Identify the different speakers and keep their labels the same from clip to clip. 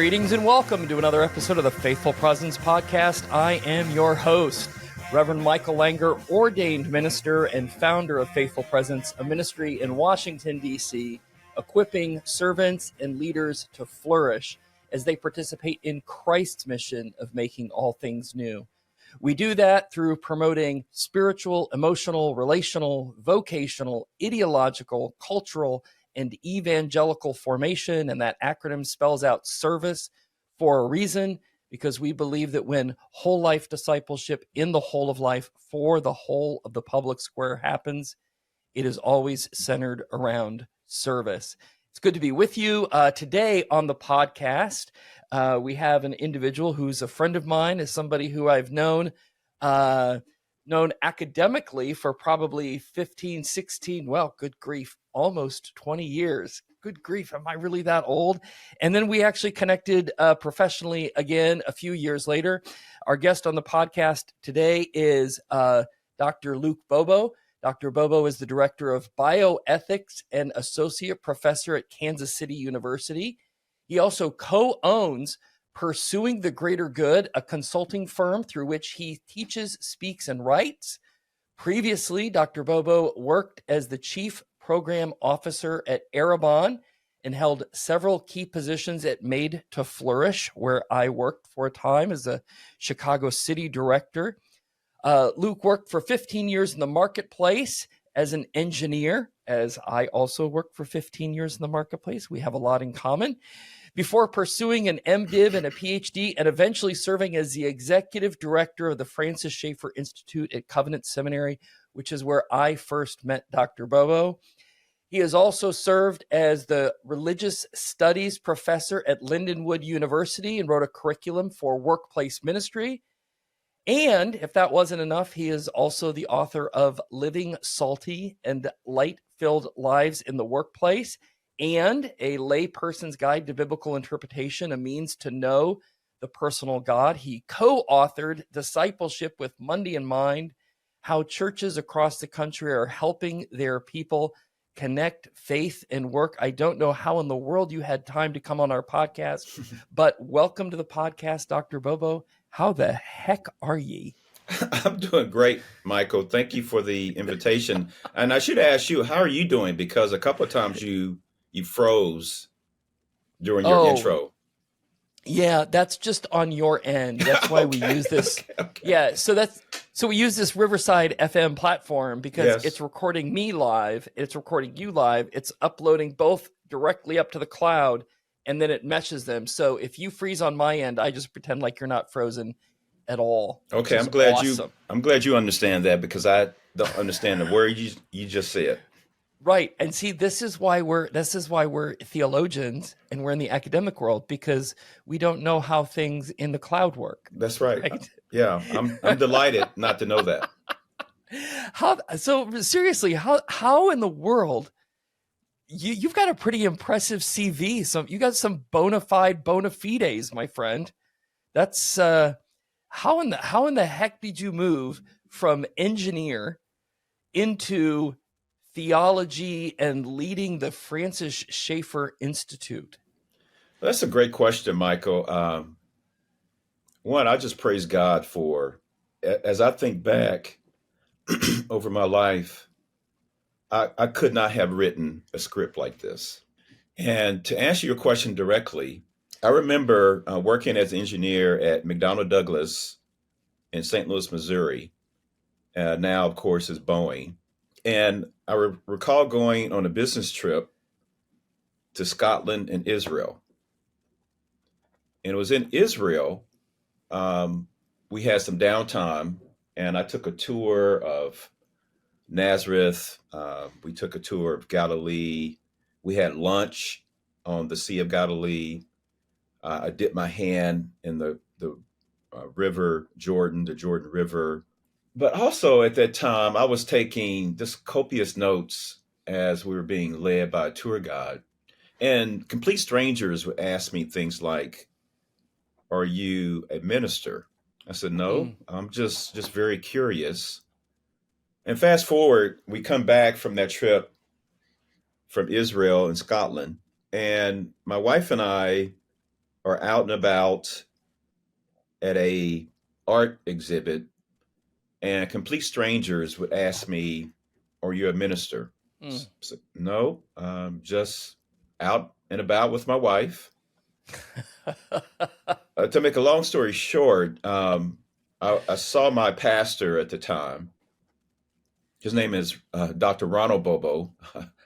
Speaker 1: Greetings and welcome to another episode of the Faithful Presence Podcast. I am your host, Reverend Michael Langer, ordained minister and founder of Faithful Presence, a ministry in Washington, D.C., equipping servants and leaders to flourish as they participate in Christ's mission of making all things new. We do that through promoting spiritual, emotional, relational, vocational, ideological, cultural, and evangelical formation, and that acronym spells out service for a reason, because we believe that when whole life discipleship in the whole of life for the whole of the public square happens, it is always centered around service. It's good to be with you today on the podcast. We have an individual who's a friend of mine, is somebody who I've known academically for probably 15, 16, well, good grief, almost 20 years. Good grief, am I really that old? And then we actually connected professionally again a few years later. Our guest on the podcast today is Dr. Luke Bobo. Dr. Bobo is the director of Bioethics and associate professor at Kansas City University. He also co-owns Pursuing the Greater Good, a consulting firm through which he teaches, speaks, and writes. Previously, Dr. Bobo worked as the chief program officer at Arabon and held several key positions at Made to Flourish, where I worked for a time as a Chicago City director. Luke worked for 15 years in the marketplace as an engineer, as I also worked for 15 years in the marketplace. We have a lot in common. Before pursuing an MDiv and a PhD and eventually serving as the executive director of the Francis Schaeffer Institute at Covenant Seminary, which is where I first met Dr. Bobo. He has also served as the religious studies professor at Lindenwood University and wrote a curriculum for workplace ministry. And if that wasn't enough, he is also the author of Living Salty and Light-Filled Lives in the Workplace, and A Layperson's Guide to Biblical Interpretation, a means to know the personal God. He co-authored Discipleship with Monday in Mind, how churches across the country are helping their people connect faith and work. I don't know how in the world you had time to come on our podcast, but welcome to the podcast, Dr. Bobo. How the heck are ye?
Speaker 2: I'm doing great, Michael. Thank you for the invitation. And I should ask you, how are you doing? Because a couple of times you froze during your intro.
Speaker 1: Yeah, that's just on your end. That's why we use this.
Speaker 2: Okay.
Speaker 1: Yeah, so we use this Riverside FM platform because it's recording me live, it's recording you live, it's uploading both directly up to the cloud, and then it meshes them. So if you freeze on my end, I just pretend like you're not frozen at all.
Speaker 2: Okay, I'm glad you understand that, because I don't understand the word you just said.
Speaker 1: Right. And see, this is why we're theologians and we're in the academic world, because we don't know how things in the cloud work.
Speaker 2: That's right. Yeah, I'm delighted not to know that.
Speaker 1: So seriously, how in the world you've got a pretty impressive CV. You got some bona fides, my friend. That's how in the heck did you move from engineer into theology and leading the Francis Schaeffer Institute?
Speaker 2: That's a great question, Michael. One, I just praise God for, as I think back over my life, I could not have written a script like this. And to answer your question directly, I remember working as an engineer at McDonnell Douglas in St. Louis, Missouri. Now, of course, is Boeing. And I recall going on a business trip to Scotland and Israel. And it was in Israel, we had some downtime, and I took a tour of Nazareth. We took a tour of Galilee. We had lunch on the Sea of Galilee. I dipped my hand in the river Jordan, the Jordan River. But also at that time, I was taking just copious notes as we were being led by a tour guide. And complete strangers would ask me things like, "Are you a minister?" I said, "No, I'm just very curious." And fast forward, we come back from that trip from Israel and Scotland, and my wife and I or out and about at a art exhibit, and complete strangers would ask me, "Are you a minister?" So, no, just out and about with my wife. To make a long story short, I saw my pastor at the time. His name is Dr. Ronald Bobo,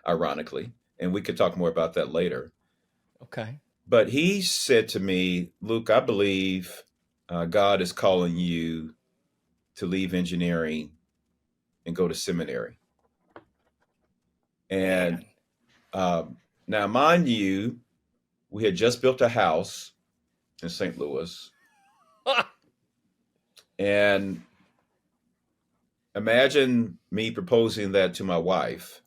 Speaker 2: ironically, and we could talk more about that later.
Speaker 1: Okay.
Speaker 2: But he said to me, "Luke, I believe God is calling you to leave engineering and go to seminary." And now, mind you, we had just built a house in St. Louis. And imagine me proposing that to my wife.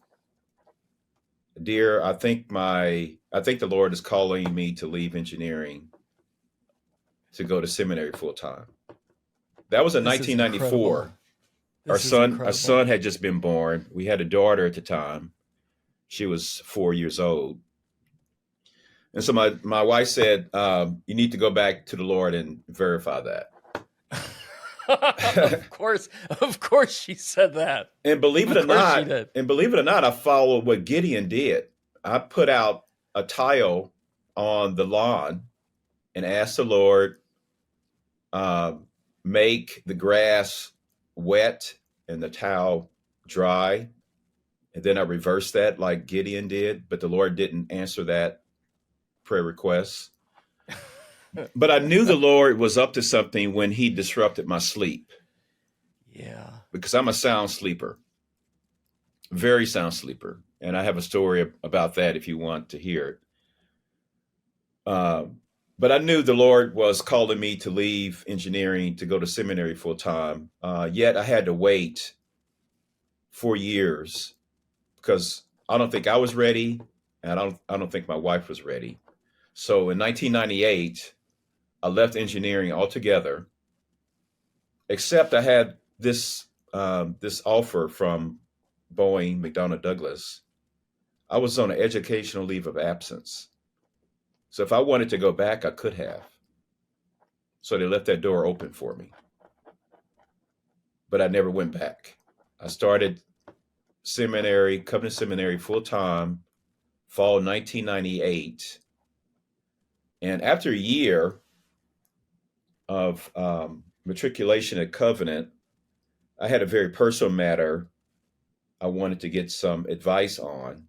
Speaker 2: "Dear, I think the Lord is calling me to leave engineering to go to seminary full time." That was in
Speaker 1: This is
Speaker 2: 1994.
Speaker 1: incredible. This is
Speaker 2: Our
Speaker 1: incredible.
Speaker 2: son had just been born. We had a daughter at the time. She was 4 years old. And so my wife said, "You need to go back to the Lord and verify that."
Speaker 1: Of course she said that.
Speaker 2: And believe it or
Speaker 1: Of course she
Speaker 2: not,
Speaker 1: did.
Speaker 2: I followed what Gideon did. I put out a tile on the lawn and asked the Lord, make the grass wet and the towel dry. And then I reversed that like Gideon did, but the Lord didn't answer that prayer request. But I knew the Lord was up to something when he disrupted my sleep.
Speaker 1: Yeah.
Speaker 2: Because I'm a sound sleeper, very sound sleeper. And I have a story about that if you want to hear it. But I knew the Lord was calling me to leave engineering to go to seminary full time. Yet I had to wait 4 years because I don't think I was ready, and I don't think my wife was ready. So in 1998, I left engineering altogether, except I had this offer from Boeing McDonnell Douglas. I was on an educational leave of absence. So if I wanted to go back, I could have. So they left that door open for me. But I never went back. I started seminary, Covenant Seminary, full time, fall 1998. And after a year of matriculation at Covenant, I had a very personal matter I wanted to get some advice on.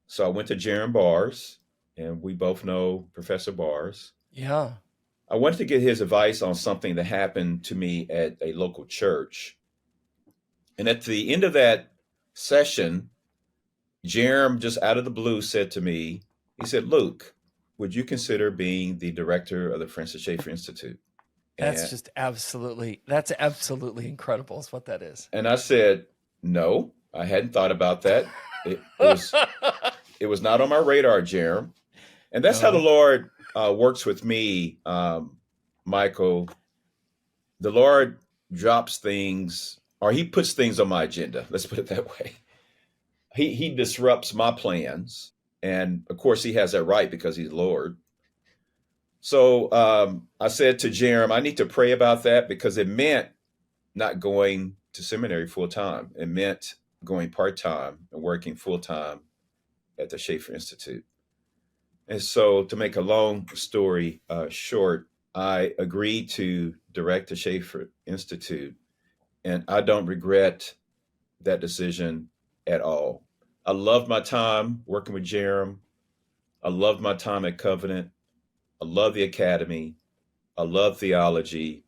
Speaker 2: So I went to Jaron Bars, and we both know Professor Bars.
Speaker 1: Yeah.
Speaker 2: I wanted to get his advice on something that happened to me at a local church. And at the end of that session, Jerem, just out of the blue, said to me, he said, "Luke, would you consider being the director of the Francis Schaeffer Institute?"
Speaker 1: That's absolutely incredible is what that is.
Speaker 2: And I said, "No, I hadn't thought about that. It was not on my radar, Jerem." And that's how the Lord works with me, Michael. The Lord drops things, or he puts things on my agenda. Let's put it that way. He disrupts my plans. And of course, he has that right because he's Lord. So I said to Jerem, I need to pray about that because it meant not going to seminary full time. It meant going part time and working full time at the Schaeffer Institute. And so, to make a long story short, I agreed to direct the Schaeffer Institute, and I don't regret that decision at all. I loved my time working with Jerem. I loved my time at Covenant. I love the academy. I love theology.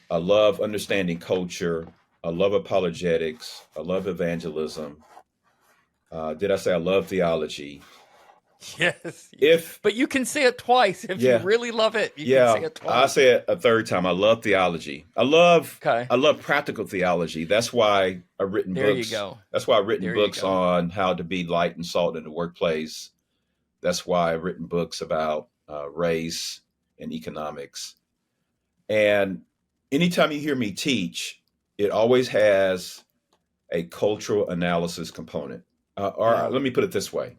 Speaker 2: I love understanding culture. I love apologetics. I love evangelism. Did I say I love theology?
Speaker 1: Yes.
Speaker 2: If
Speaker 1: But you can say it twice if you really love it. You can say it twice.
Speaker 2: I say it a third time. I love theology. I love practical theology. That's why I've written books.
Speaker 1: There you go.
Speaker 2: That's why I've written books on how to be light and salt in the workplace. That's why I've written books about race and economics. And anytime you hear me teach, it always has a cultural analysis component. Or let me put it this way.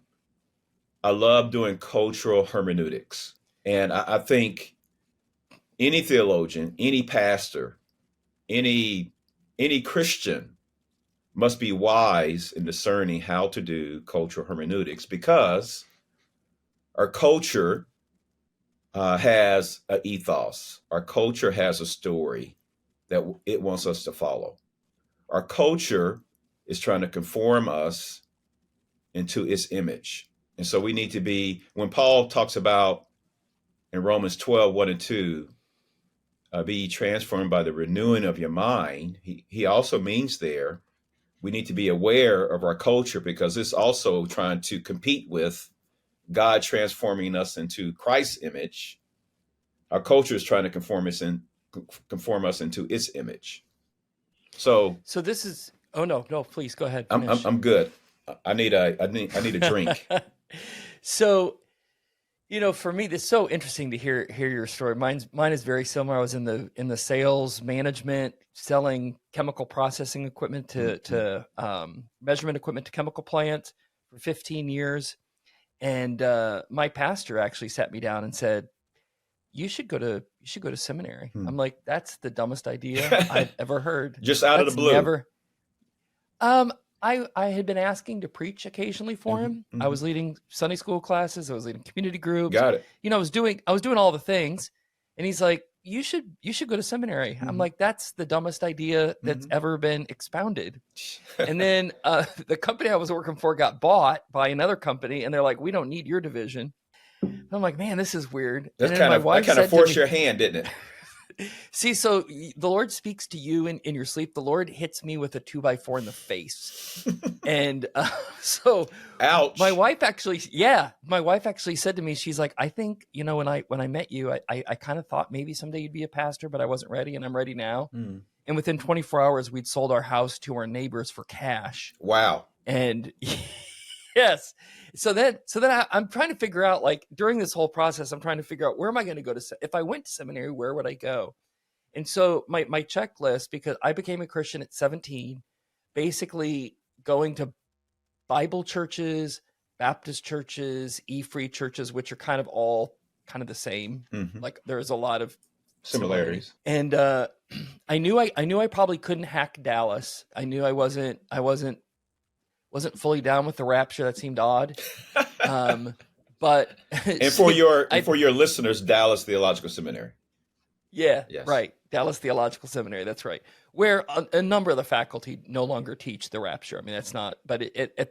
Speaker 2: I love doing cultural hermeneutics. And I think any theologian, any pastor, any Christian must be wise in discerning how to do cultural hermeneutics, because our culture has an ethos. Our culture has a story that it wants us to follow. Our culture is trying to conform us into its image. And so we need to be, when Paul talks about in Romans 12, 1 and 2, be transformed by the renewing of your mind, he also means there we need to be aware of our culture, because it's also trying to compete with God transforming us into Christ's image. Our culture is trying to conform us into its image. So
Speaker 1: this is, oh no, please go ahead,
Speaker 2: I'm
Speaker 1: finish.
Speaker 2: I'm good. I need a drink.
Speaker 1: So, for me, this is so interesting to hear your story. Mine is very similar. I was in the sales management, selling chemical processing equipment to measurement equipment to chemical plants for 15 years. And my pastor actually sat me down and said, you should go to seminary. I'm like, that's the dumbest idea I've ever heard.
Speaker 2: Just out of the blue.
Speaker 1: Never. I had been asking to preach occasionally for him. I was leading Sunday school classes. I was leading community groups.
Speaker 2: Got it.
Speaker 1: I was doing all the things. And he's like, you should go to seminary. I'm like, that's the dumbest idea that's ever been expounded. And then the company I was working for got bought by another company, and they're like, we don't need your division. I'm like, man, this is weird.
Speaker 2: That kind of forced your hand, didn't it?
Speaker 1: See, so the Lord speaks to you in your sleep. The Lord hits me with a 2x4 in the face. And so
Speaker 2: ouch.
Speaker 1: My wife actually said to me, she's like, I think, when I met you, I kind of thought maybe someday you'd be a pastor, but I wasn't ready, and I'm ready now. And within 24 hours, we'd sold our house to our neighbors for cash.
Speaker 2: Wow.
Speaker 1: And yes. So then I'm trying to figure out, like, during this whole process, I'm trying to figure out, where am I going to go to? If I went to seminary, where would I go? And so my checklist, because I became a Christian at 17, basically going to Bible churches, Baptist churches, E-free churches, which are kind of all kind of the same. Like, there's a lot of
Speaker 2: similarities.
Speaker 1: And I knew I probably couldn't hack Dallas. I knew I wasn't fully down with the rapture. That seemed odd. But
Speaker 2: and for your listeners, Dallas Theological Seminary.
Speaker 1: Yeah, yes. Right. Dallas Theological Seminary. That's right. Where a number of the faculty no longer teach the rapture. I mean, that's not, but at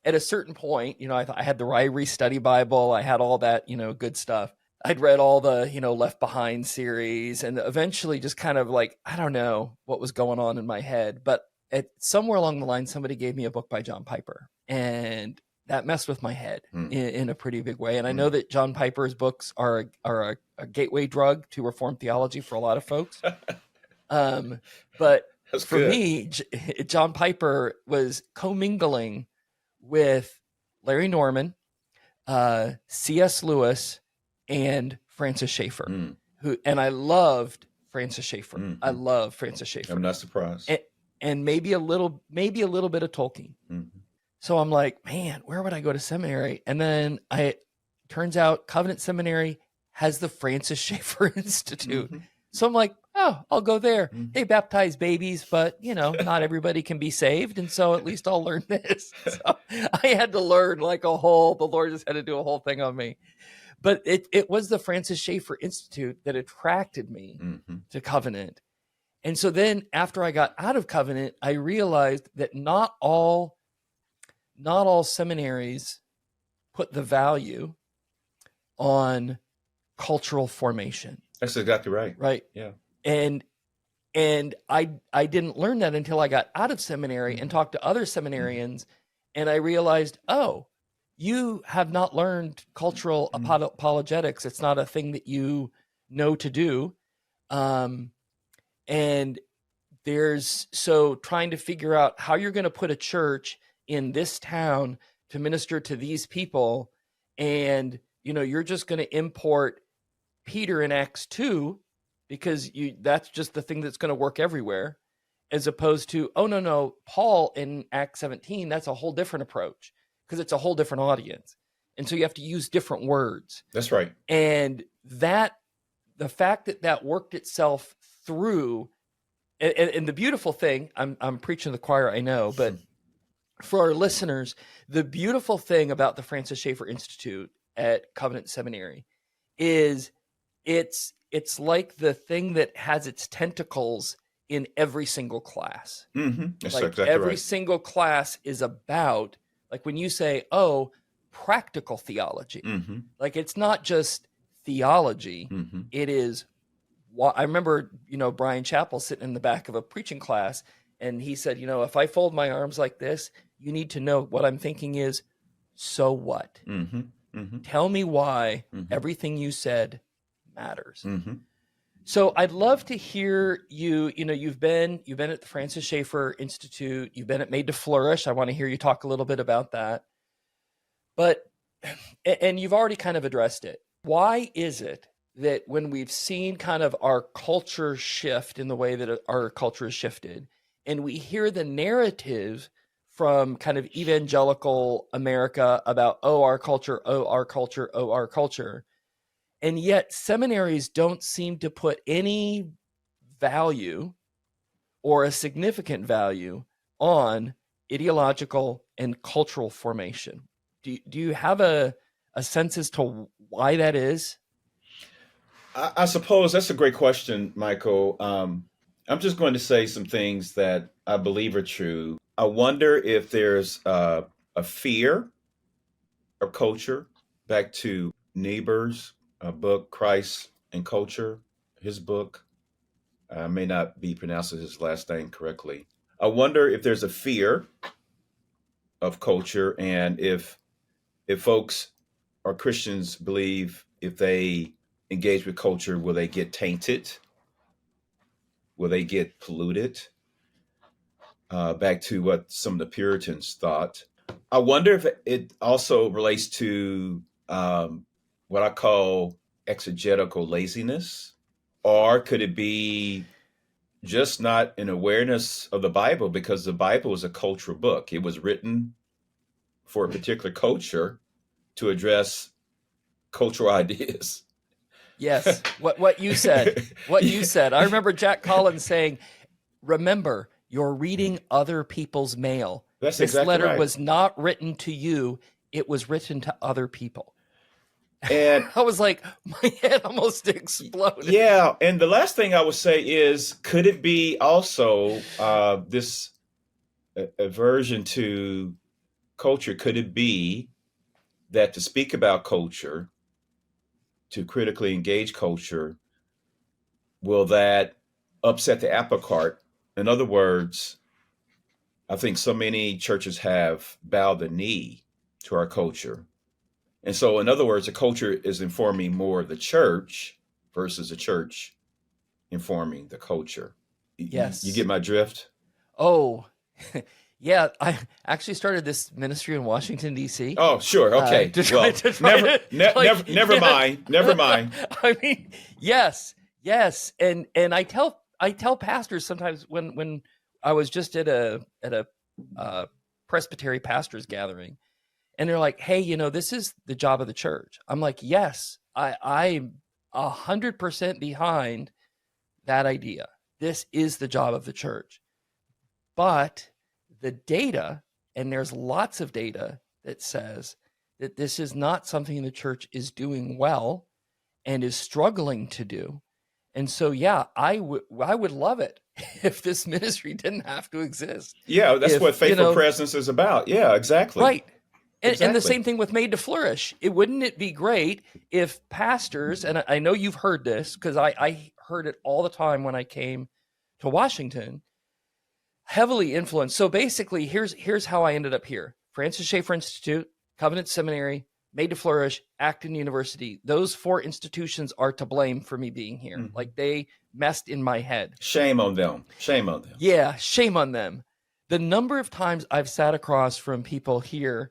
Speaker 1: a certain point, I had the Ryrie Study Bible. I had all that, good stuff. I'd read all the, Left Behind series, and eventually just kind of like, I don't know what was going on in my head, but somewhere along the line, somebody gave me a book by John Piper, and that messed with my head in a pretty big way. And I know that John Piper's books are a gateway drug to Reformed theology for a lot of folks. But
Speaker 2: That's
Speaker 1: for
Speaker 2: good.
Speaker 1: me, John Piper was commingling with Larry Norman, C.S. Lewis, and Francis Schaeffer, and I loved Francis Schaeffer. I love Francis Schaeffer.
Speaker 2: I'm not surprised.
Speaker 1: And maybe a little bit of Tolkien. So I'm like, man, where would I go to seminary? And then turns out Covenant Seminary has the Francis Schaeffer Institute. So I'm like, oh, I'll go there. They baptize babies, but not everybody can be saved. And so at least I'll learn this. So I had to learn the Lord just had to do a whole thing on me. But it was the Francis Schaeffer Institute that attracted me to Covenant. And so then after I got out of Covenant, I realized that not all seminaries put the value on cultural formation.
Speaker 2: That's exactly right.
Speaker 1: Right.
Speaker 2: Yeah.
Speaker 1: And I didn't learn that until I got out of seminary and talked to other seminarians, and I realized, oh, you have not learned cultural apologetics. It's not a thing that you know to do. And so trying to figure out how you're going to put a church in this town to minister to these people, and you're just going to import Peter in Acts 2 because that's just the thing that's going to work everywhere, as opposed to, oh no, Paul in Acts 17, that's a whole different approach because it's a whole different audience. And so you have to use different words.
Speaker 2: That's right.
Speaker 1: And the fact that worked itself through, and the beautiful thing, I'm preaching to the choir, I know, but for our listeners, the beautiful thing about the Francis Schaeffer Institute at Covenant Seminary is it's like the thing that has its tentacles in every single class.
Speaker 2: That's
Speaker 1: like
Speaker 2: exactly
Speaker 1: every
Speaker 2: right.
Speaker 1: single class is about, like when you say, oh, practical theology, like it's not just theology, it is. I remember, Brian Chappell sitting in the back of a preaching class, and he said, if I fold my arms like this, you need to know what I'm thinking is, so what? Tell me why everything you said matters. So I'd love to hear you. You've been at the Francis Schaeffer Institute. You've been at Made to Flourish. I want to hear you talk a little bit about that. But, and you've already kind of addressed it. Why is it that when we've seen kind of our culture shift in the way that our culture has shifted, and we hear the narrative from kind of evangelical America about, oh, our culture, oh, our culture, oh, our culture, and yet seminaries don't seem to put any value or a significant value on ideological and cultural formation? Do you have a sense as to why that is?
Speaker 2: I suppose that's a great question, Michael. I'm just going to say some things that I believe are true. I wonder if there's a fear of culture. Back to Niebuhr's book, Christ and Culture, his book. I may not be pronouncing his last name correctly. I wonder if there's a fear of culture, and if folks or Christians believe if they engage with culture, will they get tainted? Will they get polluted? Back to what some of the Puritans thought. I wonder if it also relates to what I call exegetical laziness, or could it be just not an awareness of the Bible, because the Bible is a cultural book. It was written for a particular culture to address cultural ideas.
Speaker 1: Yes, what you said. What you said. I remember Jack Collins saying, remember, you're reading other people's mail.
Speaker 2: That's
Speaker 1: This
Speaker 2: exactly
Speaker 1: letter
Speaker 2: right.
Speaker 1: was not written to you, it was written to other people.
Speaker 2: And
Speaker 1: I was like, my head almost exploded.
Speaker 2: yeah, and the last thing I would say is, could it be also this aversion to culture? Could it be that to speak about culture, to critically engage culture, will that upset the apple cart? In other words, I think so many churches have bowed the knee to our culture. And so, in other words, the culture is informing more of the church versus the church informing the culture. You
Speaker 1: Yes.
Speaker 2: get my drift?
Speaker 1: Oh, yeah. I actually started this ministry in Washington, D.C.
Speaker 2: Oh, sure. Okay.
Speaker 1: To try,
Speaker 2: Well,
Speaker 1: to try to, like,
Speaker 2: never
Speaker 1: yeah.
Speaker 2: mind. Never mind.
Speaker 1: I mean, yes. And I tell pastors sometimes when I was just at a Presbytery pastors gathering, and they're like, hey, this is the job of the church. I'm like, yes, I'm 100% behind that idea. This is the job of the church. But the data, and there's lots of data that says that this is not something the church is doing well and is struggling to do. And so, yeah, I would love it if this ministry didn't have to exist.
Speaker 2: Yeah, that's
Speaker 1: If,
Speaker 2: what faithful presence is about. Yeah, exactly.
Speaker 1: right. And the
Speaker 2: Exactly.
Speaker 1: same thing with Made to Flourish. Wouldn't it be great if pastors, and I know you've heard this because I heard it all the time when I came to Washington, heavily influenced. So basically, here's how I ended up here. Francis Schaeffer Institute, Covenant Seminary, Made to Flourish, Acton University. Those 4 institutions are to blame for me being here. Like, they messed in my head.
Speaker 2: Shame on them. Shame on them.
Speaker 1: Yeah, shame on them. The number of times I've sat across from people here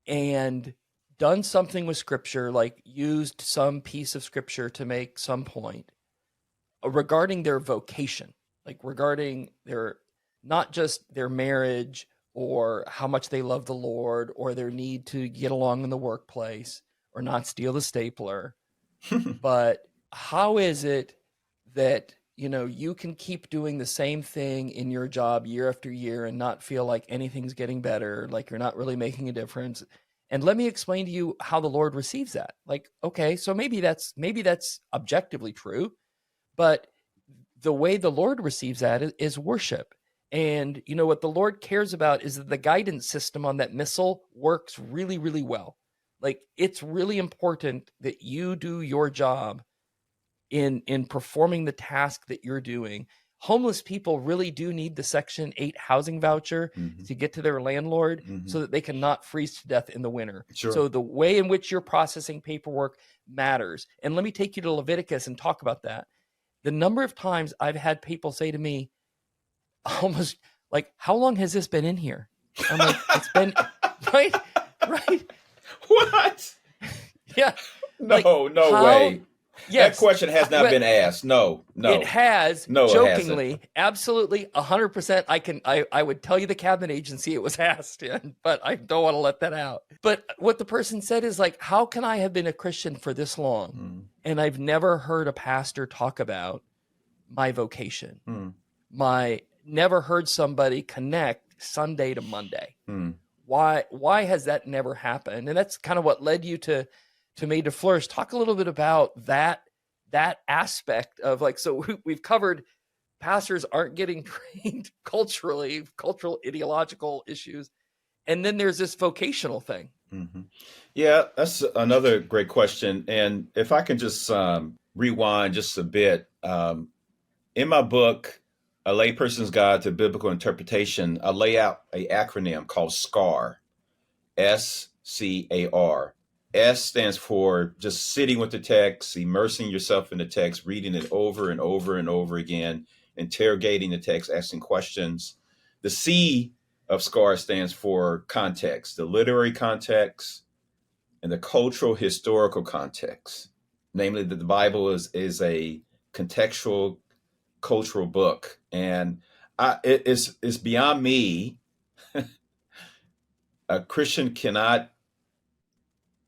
Speaker 1: and done something with scripture, like used some piece of scripture to make some point regarding their vocation, like regarding their, not just their marriage or how much they love the Lord, or their need to get along in the workplace, or not steal the stapler. But how is it that, you can keep doing the same thing in your job year after year and not feel like anything's getting better, like you're not really making a difference? And let me explain to you how the Lord receives that. Like, okay, so maybe that's objectively true, but the way the Lord receives that is worship. And what the Lord cares about is that the guidance system on that missile works really, really well. Like, it's really important that you do your job in performing the task that you're doing. Homeless people really do need the Section 8 housing voucher to get to their landlord so that they cannot freeze to death in the winter.
Speaker 2: Sure.
Speaker 1: So the way in which you're processing paperwork matters. And let me take you to Leviticus and talk about that. The number of times I've had people say to me, almost like, how long has this been in here? I'm like, it's been, right?
Speaker 2: What?
Speaker 1: Yeah.
Speaker 2: No way.
Speaker 1: Yes.
Speaker 2: That question has not been asked. No.
Speaker 1: It has.
Speaker 2: No,
Speaker 1: jokingly,
Speaker 2: it hasn't.
Speaker 1: absolutely, 100%. I would tell you the cabinet agency it was asked in, but I don't want to let that out. But what the person said is like, how can I have been a Christian for this long and I've never heard a pastor talk about my vocation? Never heard somebody connect Sunday to Monday. Why has that never happened? And that's kind of what led you to Made to Flourish. Talk a little bit about that aspect of, like, so we've covered pastors aren't getting trained cultural ideological issues, and then there's this vocational thing.
Speaker 2: Yeah, that's another great question. And if I can just rewind just a bit, in my book, A Layperson's Guide to Biblical Interpretation, I lay out an acronym called SCAR, SCAR. S stands for just sitting with the text, immersing yourself in the text, reading it over and over and over again, interrogating the text, asking questions. The C of SCAR stands for context, the literary context and the cultural historical context. Namely, that the Bible is a contextual cultural book. And it's beyond me. A Christian cannot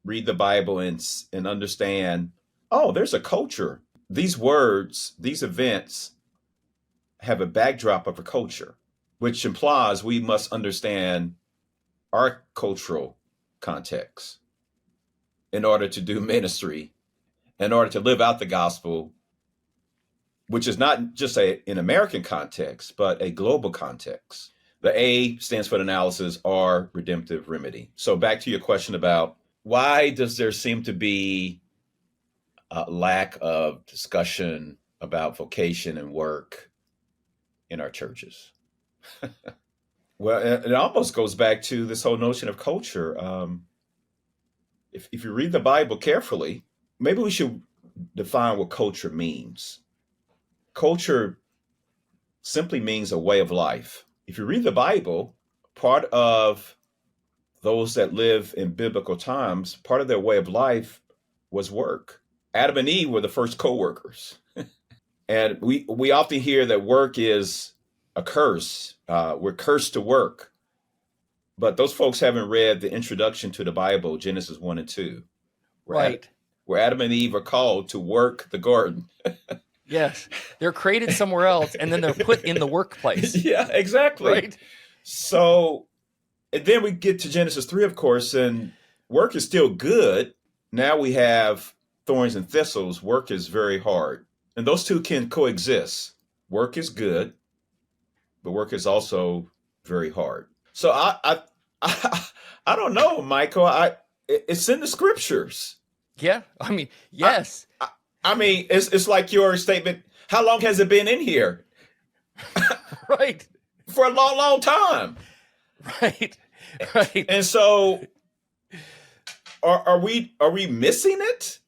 Speaker 2: read the Bible and understand, oh, there's a culture. These words, these events have a backdrop of a culture, which implies we must understand our cultural context in order to do ministry, in order to live out the gospel, which is not just an American context, but a global context. The A stands for analysis, R, redemptive remedy. So back to your question about why does there seem to be a lack of discussion about vocation and work in our churches? Well, it almost goes back to this whole notion of culture. If you read the Bible carefully, maybe we should define what culture means. Culture simply means a way of life. If you read the Bible, part of those that live in biblical times, part of their way of life was work. Adam and Eve were the first co-workers. And we often hear that work is a curse. We're cursed to work. But those folks haven't read the introduction to the Bible, Genesis 1 and 2. Where Adam and Eve are called to work the garden.
Speaker 1: Yes. They're created somewhere else, and then they're put in the workplace.
Speaker 2: Yeah, exactly.
Speaker 1: Right.
Speaker 2: So, and then we get to Genesis 3, of course, and work is still good. Now we have thorns and thistles. Work is very hard. And those two can coexist. Work is good, but work is also very hard. So I don't know, Michael. It's in the scriptures.
Speaker 1: Yeah. I mean, yes.
Speaker 2: I mean, it's like your statement. How long has it been in here?
Speaker 1: Right.
Speaker 2: For a long, long time.
Speaker 1: Right.
Speaker 2: And so are we missing it?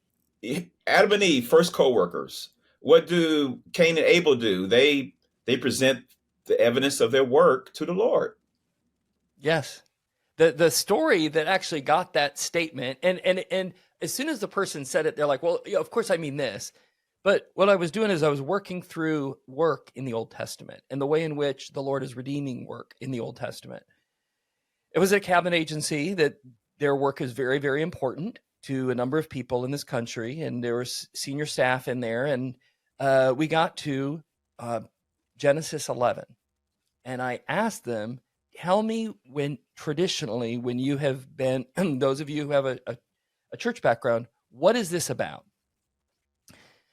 Speaker 2: Adam and Eve, first co-workers. What do Cain and Abel do? They present the evidence of their work to the Lord.
Speaker 1: Yes. The story that actually got that statement, and as soon as the person said it, they're like, well, yeah, of course I mean this. But what I was doing is I was working through work in the Old Testament and the way in which the Lord is redeeming work in the Old Testament. It was a cabinet agency that their work is very, very important to a number of people in this country, and there was senior staff in there, and we got to Genesis 11, and I asked them, tell me when traditionally, when you have been, those of you who have a church background, what is this about?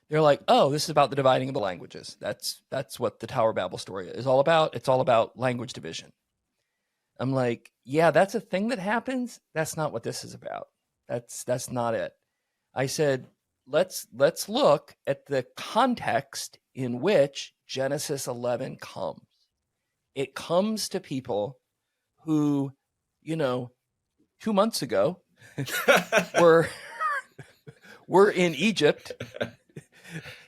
Speaker 1: They're like, oh, this is about the dividing of the languages. That's what the Tower of Babel story is all about. It's all about language division. I'm like, yeah, that's a thing that happens. That's not what this is about. That's not it. I said, let's look at the context in which Genesis 11 comes. It comes to people who, 2 months ago were in Egypt.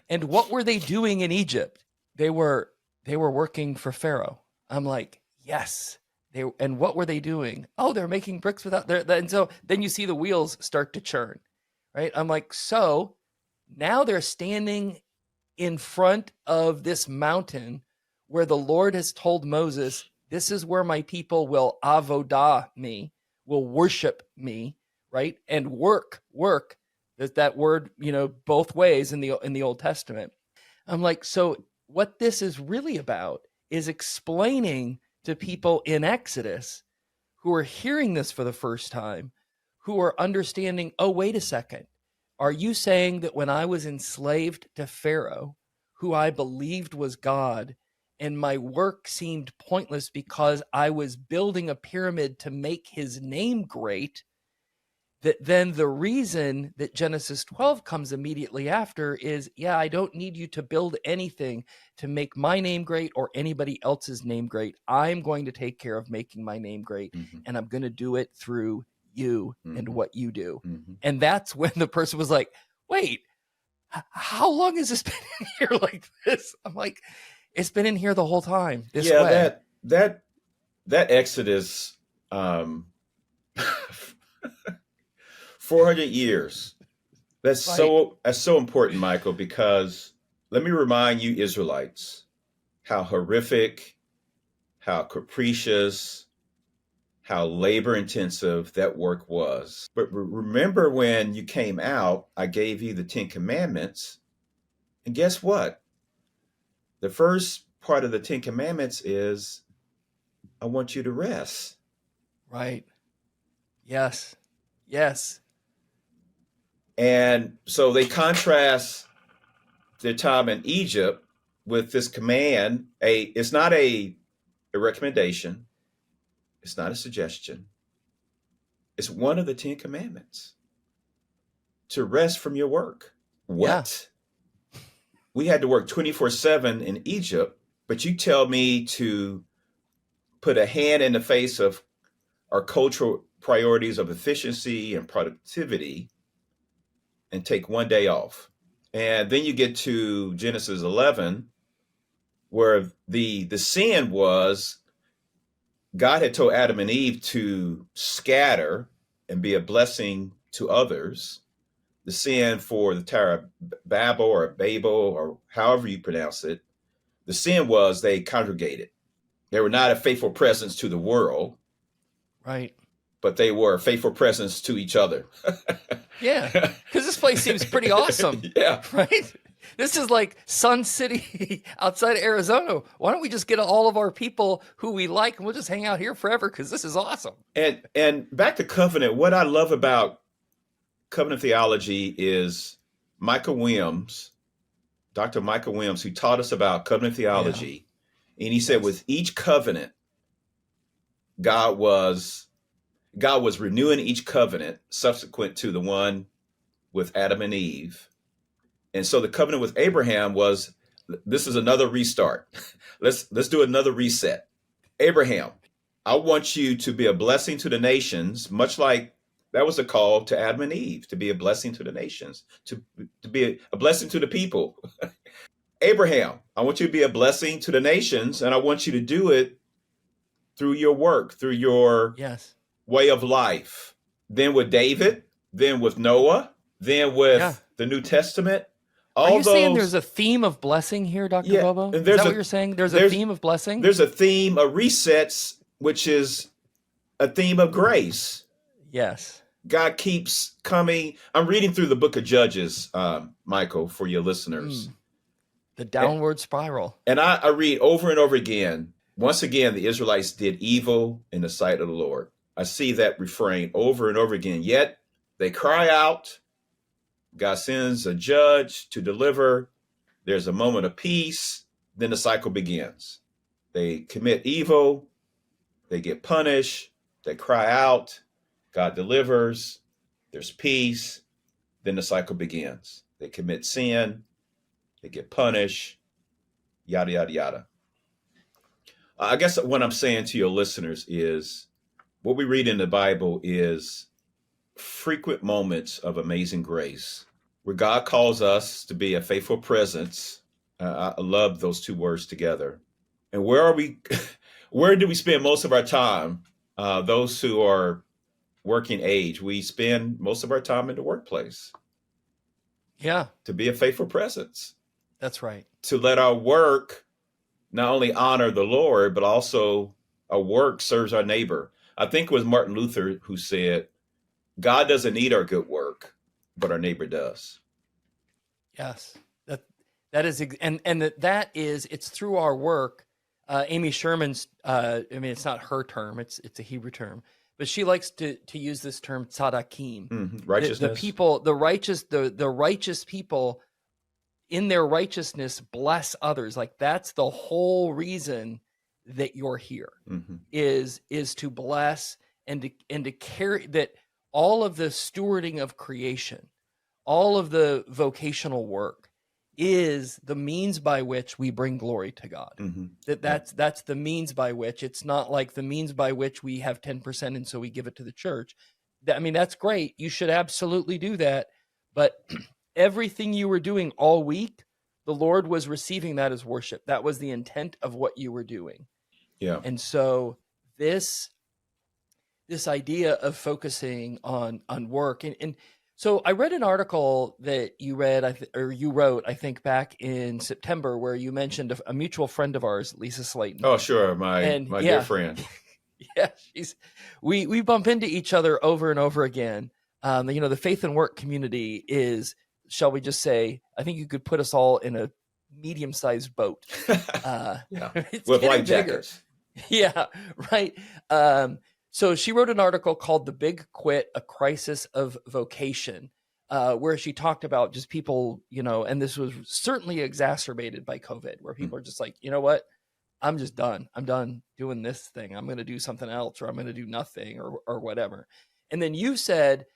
Speaker 1: And what were they doing in Egypt? They were working for Pharaoh. I'm like, yes. And what were they doing? Oh, they're making bricks without and so then you see the wheels start to churn, right? I'm like, so now they're standing in front of this mountain where the Lord has told Moses, this is where my people will avodah me, will worship me, right? And work. That word, both ways in the Old Testament. I'm like, so what this is really about is explaining to people in Exodus who are hearing this for the first time, who are understanding, oh, wait a second. Are you saying that when I was enslaved to Pharaoh, who I believed was God, and my work seemed pointless because I was building a pyramid to make his name great, that then the reason that Genesis 12 comes immediately after is, yeah, I don't need you to build anything to make my name great or anybody else's name great. I'm going to take care of making my name great, and I'm going to do it through you and what you do. And that's when the person was like, wait, how long has this been in here like this? I'm like, it's been in here the whole time this way.
Speaker 2: that Exodus, 400 years. That's right. That's so important, Michael, because let me remind you Israelites how horrific, how capricious, how labor intensive that work was. But remember when you came out, I gave you the 10 Commandments. And guess what? The first part of the 10 Commandments is, I want you to rest.
Speaker 1: Right. Yes.
Speaker 2: And so they contrast their time in Egypt with this command. It's not a recommendation. It's not a suggestion. It's one of the 10 Commandments. To rest from your work. What? Yeah. We had to work 24/7 in Egypt, but you tell me to put a hand in the face of our cultural priorities of efficiency and productivity and take one day off. And then you get to Genesis 11, where the sin was, God had told Adam and Eve to scatter and be a blessing to others. The sin for the Tower of Babel or however you pronounce it, the sin was they congregated. They were not a faithful presence to the world.
Speaker 1: Right.
Speaker 2: But they were a faithful presence to each other.
Speaker 1: Yeah, because this place seems pretty awesome.
Speaker 2: Yeah.
Speaker 1: Right? This is like Sun City outside of Arizona. Why don't we just get all of our people who we like and we'll just hang out here forever because this is awesome.
Speaker 2: And back to covenant, what I love about covenant theology is Dr. Michael Williams, who taught us about covenant theology. Yeah. And he said with each covenant, God was renewing each covenant subsequent to the one with Adam and Eve. And so the covenant with Abraham was, this is another restart. Let's do another reset. Abraham, I want you to be a blessing to the nations, much like that was a call to Adam and Eve, to be a blessing to the nations, to be a blessing to the people. Abraham, I want you to be a blessing to the nations, and I want you to do it through your work, through your way of life. Then with David, then with Noah, then with the New Testament.
Speaker 1: Are you saying there's a theme of blessing here, Dr. Bobo? Is that what you're saying? There's a theme of blessing?
Speaker 2: There's a theme of resets, which is a theme of grace.
Speaker 1: Yes.
Speaker 2: God keeps coming. I'm reading through the book of Judges, Michael, for your listeners.
Speaker 1: The downward spiral.
Speaker 2: And I read over and over again. Once again, the Israelites did evil in the sight of the Lord. I see that refrain over and over again. Yet they cry out. God sends a judge to deliver. There's a moment of peace. Then the cycle begins. They commit evil. They get punished. They cry out. God delivers. There's peace. Then the cycle begins. They commit sin. They get punished. Yada, yada, yada. I guess what I'm saying to your listeners is what we read in the Bible is frequent moments of amazing grace where God calls us to be a faithful presence. I love those two words together. And where are we? Where do we spend most of our time? Those who are working age, we spend most of our time in the workplace.
Speaker 1: Yeah.
Speaker 2: To be a faithful presence.
Speaker 1: That's right.
Speaker 2: To let our work not only honor the Lord, but also our work serves our neighbor. I think it was Martin Luther who said, God doesn't need our good work, but our neighbor does.
Speaker 1: Yes. That is, it's through our work. Amy Sherman's, it's not her term, it's a Hebrew term, but she likes to use this term tzadakim.
Speaker 2: Righteousness.
Speaker 1: The people, the righteous people in their righteousness bless others. Like that's the whole reason that you're here, is to bless and to carry that. All of the stewarding of creation, all of the vocational work is the means by which we bring glory to God. That's the means by which. It's not like the means by which we have 10% and so we give it to the church. That's great. You should absolutely do that. But everything you were doing all week, the Lord was receiving that as worship. That was the intent of what you were doing.
Speaker 2: Yeah.
Speaker 1: And so this idea of focusing on work. And so I read an article that you read, you wrote, I think back in September, where you mentioned a mutual friend of ours, Lisa Slayton.
Speaker 2: Oh, sure. My dear friend.
Speaker 1: Yeah. We bump into each other over and over again. The faith and work community is, shall we just say, I think you could put us all in a medium-sized boat.
Speaker 2: With life jackets.
Speaker 1: Yeah. Right. So she wrote an article called The Big Quit, A Crisis of Vocation, where she talked about just people, and this was certainly exacerbated by COVID, where people are just like, you know what, I'm just done. I'm done doing this thing. I'm going to do something else, or I'm going to do nothing, or whatever. And then you said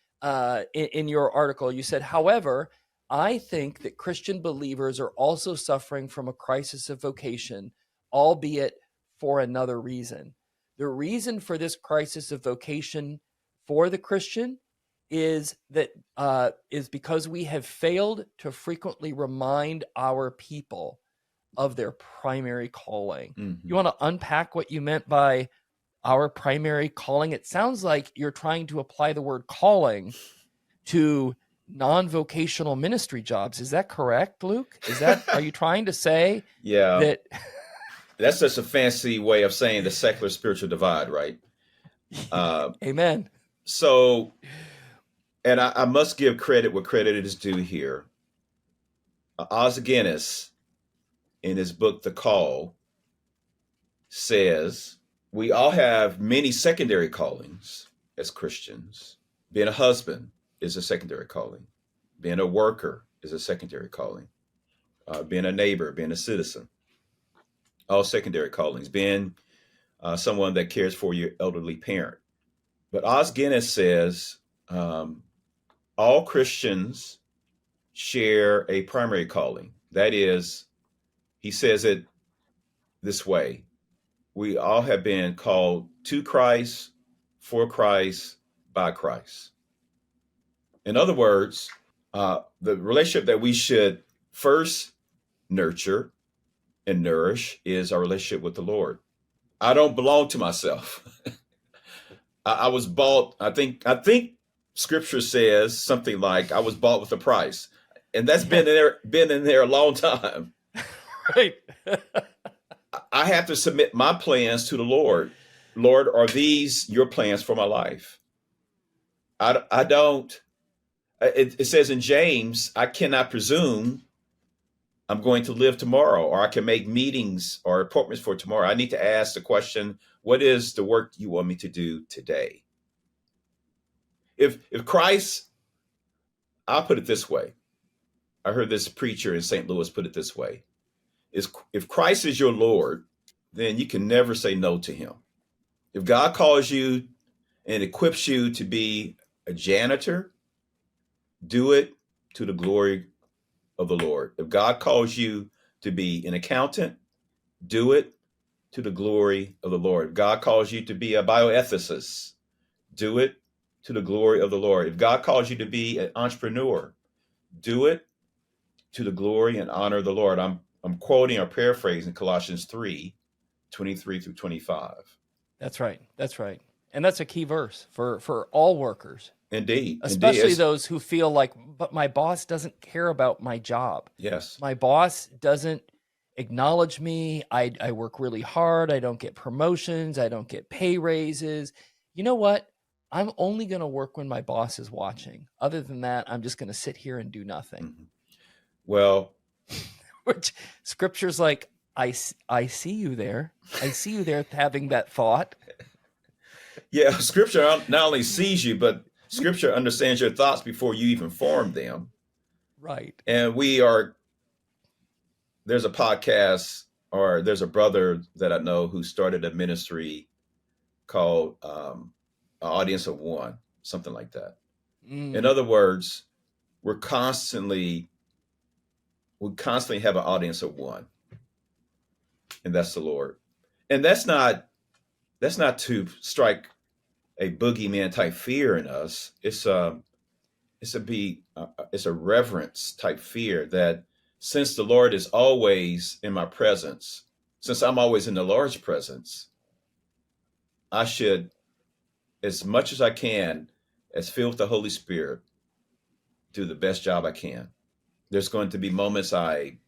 Speaker 1: in your article, you said, however, I think that Christian believers are also suffering from a crisis of vocation, albeit for another reason. The reason for this crisis of vocation for the Christian is because we have failed to frequently remind our people of their primary calling. You want to unpack what you meant by our primary calling? It sounds like you're trying to apply the word calling to non-vocational ministry jobs. Is that correct, Luke? Are you trying to say that?
Speaker 2: That's just a fancy way of saying the secular spiritual divide, right?
Speaker 1: Amen.
Speaker 2: So, and I must give credit where credit is due here. Os Guinness, in his book, The Call, says we all have many secondary callings as Christians. Being a husband is a secondary calling. Being a worker is a secondary calling. Being a neighbor, being a citizen. All secondary callings, being someone that cares for your elderly parent. But Os Guinness says all Christians share a primary calling. That is, he says it this way: we all have been called to Christ, for Christ, by Christ. In other words, the relationship that we should first nurture and nourish is our relationship with the Lord. I don't belong to myself. I was bought. I think Scripture says something like, "I was bought with a price," and that's been in there a long time.
Speaker 1: Right.
Speaker 2: I have to submit my plans to the Lord. Lord, are these your plans for my life? I don't, it says in James, I cannot presume I'm going to live tomorrow, or I can make meetings or appointments for tomorrow. I need to ask the question, what is the work you want me to do today? If Christ, I'll put it this way. I heard this preacher in St. Louis put it this way. If Christ is your Lord, then you can never say no to him. If God calls you and equips you to be a janitor, do it to the glory of the Lord. If God calls you to be an accountant, do it to the glory of the Lord. If God calls you to be a bioethicist, do it to the glory of the Lord. If God calls you to be an entrepreneur, do it to the glory and honor of the Lord. I'm quoting or paraphrasing Colossians 3:23 through 25.
Speaker 1: That's right. That's right. And that's a key verse for all workers.
Speaker 2: Indeed.
Speaker 1: Especially
Speaker 2: Indeed.
Speaker 1: those who feel like, but my boss doesn't care about my job.
Speaker 2: Yes.
Speaker 1: My boss doesn't acknowledge me. I work really hard. I don't get promotions. I don't get pay raises. You know what? I'm only going to work when my boss is watching. Other than that, I'm just going to sit here and do nothing.
Speaker 2: Mm-hmm. Well,
Speaker 1: which scripture's like, I see you there. I see you there having that thought.
Speaker 2: Yeah, scripture not only sees you, but scripture understands your thoughts before you even form them.
Speaker 1: Right.
Speaker 2: And there's a podcast, or there's a brother that I know who started a ministry called An Audience of One, something like that. In other words, we constantly have an audience of one, and that's the Lord. And that's not to strike a boogeyman type fear in us. It's a reverence type fear that since the Lord is always in my presence, since I'm always in the Lord's presence, I should, as much as I can, as filled with the Holy Spirit, do the best job I can. There's going to be moments I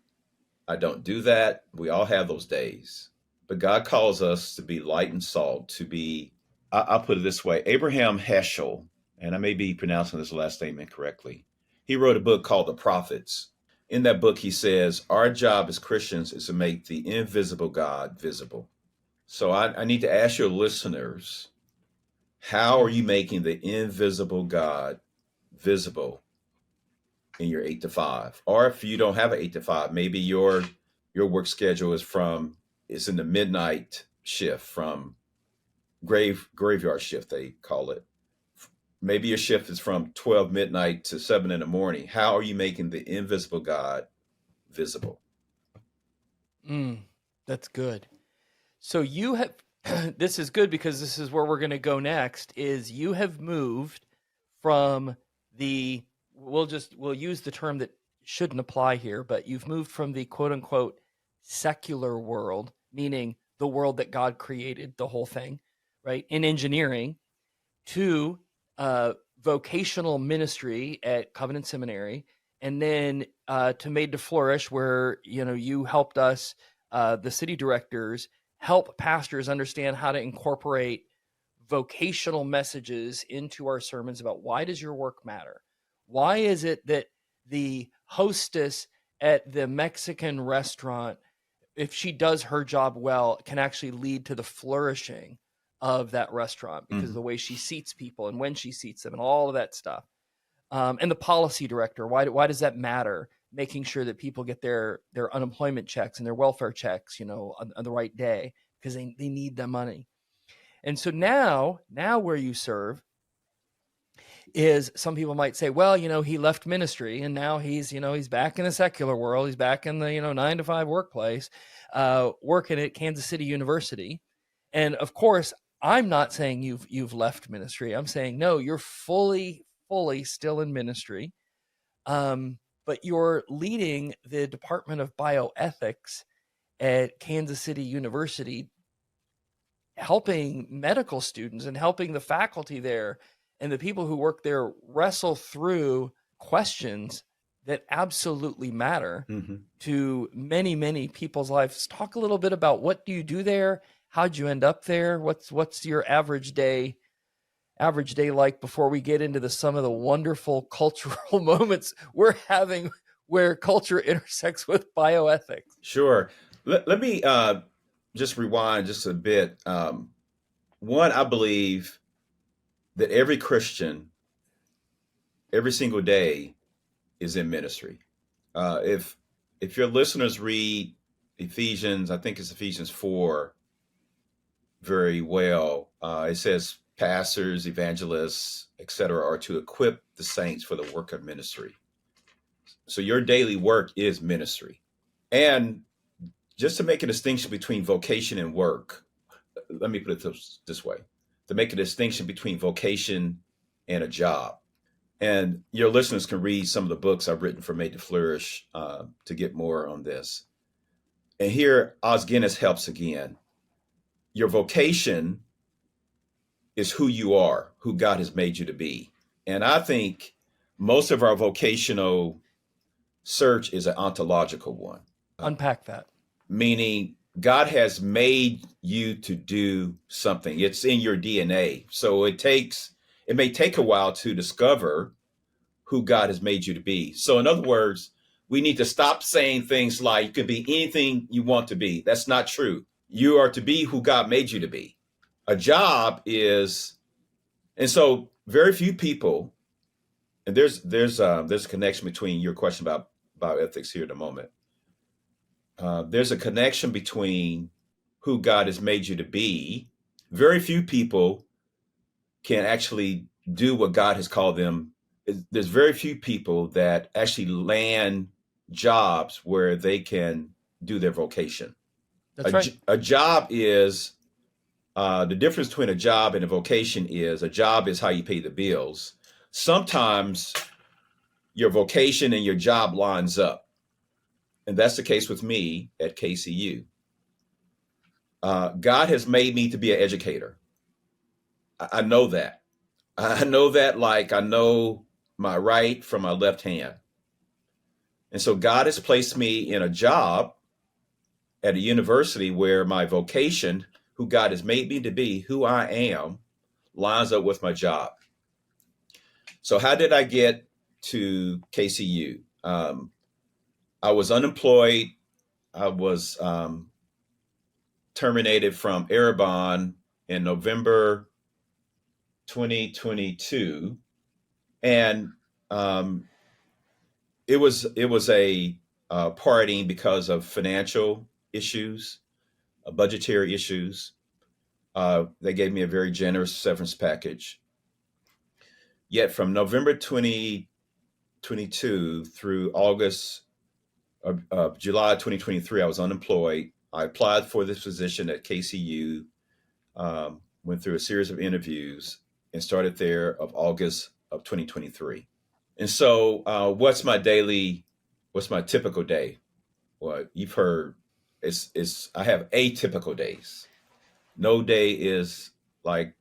Speaker 2: don't do that. We all have those days. But God calls us to be light and salt, to be, I'll put it this way, Abraham Heschel, and I may be pronouncing his last name incorrectly, he wrote a book called The Prophets. In that book, he says, our job as Christians is to make the invisible God visible. So I need to ask your listeners, how are you making the invisible God visible in your 8 to 5? Or if you don't have an 8 to 5, maybe your work schedule is in the midnight shift, from graveyard shift, they call it. Maybe your shift is from 12 midnight to 7 in the morning. How are you making the invisible God visible?
Speaker 1: That's good. So you have, this is good because this is where we're going to go next, is you have moved from we'll use the term that shouldn't apply here, but you've moved from the quote unquote secular world, meaning the world that God created, the whole thing, right, in engineering, to vocational ministry at Covenant Seminary, and then to Made to Flourish, where you helped us, the city directors, help pastors understand how to incorporate vocational messages into our sermons about why does your work matter? Why is it that the hostess at the Mexican restaurant, if she does her job well, can actually lead to the flourishing of that restaurant because of the way she seats people and when she seats them and all of that stuff. And the policy director, why does that matter? Making sure that people get their unemployment checks and their welfare checks, on the right day, because they need the money. And so now where you serve is, some people might say, well, he left ministry and now he's back in the secular world. He's back in the, 9 to 5 workplace, working at Kansas City University. And of course, I'm not saying you've left ministry. I'm saying, no, you're fully still in ministry. But you're leading the Department of Bioethics at Kansas City University, helping medical students and helping the faculty there and the people who work there wrestle through questions that absolutely matter to many, many people's lives. Talk a little bit about what do you do there? how'd you end up there? What's your average day like before we get into some of the wonderful cultural moments we're having where culture intersects with bioethics?
Speaker 2: Sure. Let me just rewind just a bit. One, I believe that every Christian, every single day, is in ministry. If your listeners read Ephesians, I think it's Ephesians 4, very well, it says pastors, evangelists, etc., are to equip the saints for the work of ministry. So your daily work is ministry. And just to make a distinction between vocation and work, let me put it this way, to make a distinction between vocation and a job. And your listeners can read some of the books I've written for Made to Flourish to get more on this. And here, Os Guinness helps again. Your vocation is who you are, who God has made you to be. And I think most of our vocational search is an ontological one.
Speaker 1: Unpack that.
Speaker 2: Meaning God has made you to do something. It's in your DNA. So it may take a while to discover who God has made you to be. So in other words, we need to stop saying things like you can be anything you want to be. That's not true. You are to be who God made you to be. A job is, and so very few people, and there's a connection between your question about bioethics here in a moment. There's a connection between who God has made you to be. Very few people can actually do what God has called them. There's very few people that actually land jobs where they can do their vocation.
Speaker 1: That's right.
Speaker 2: A job is, the difference between a job and a vocation is a job is how you pay the bills. Sometimes your vocation and your job lines up. And that's the case with me at KCU. God has made me to be an educator. I know that. I know that like I know my right from my left hand. And so God has placed me in a job at a university where my vocation, who God has made me to be, who I am, lines up with my job. So how did I get to KCU? I was unemployed. I was terminated from Erebon in November 2022, and it was a parting because of financial issues, budgetary issues. They gave me a very generous severance package. Yet from November 2022 through July 2023, I was unemployed. I applied for this position at KCU, went through a series of interviews, and started there of August of 2023. And so what's my typical day? Well, you've heard I have atypical days. No day is like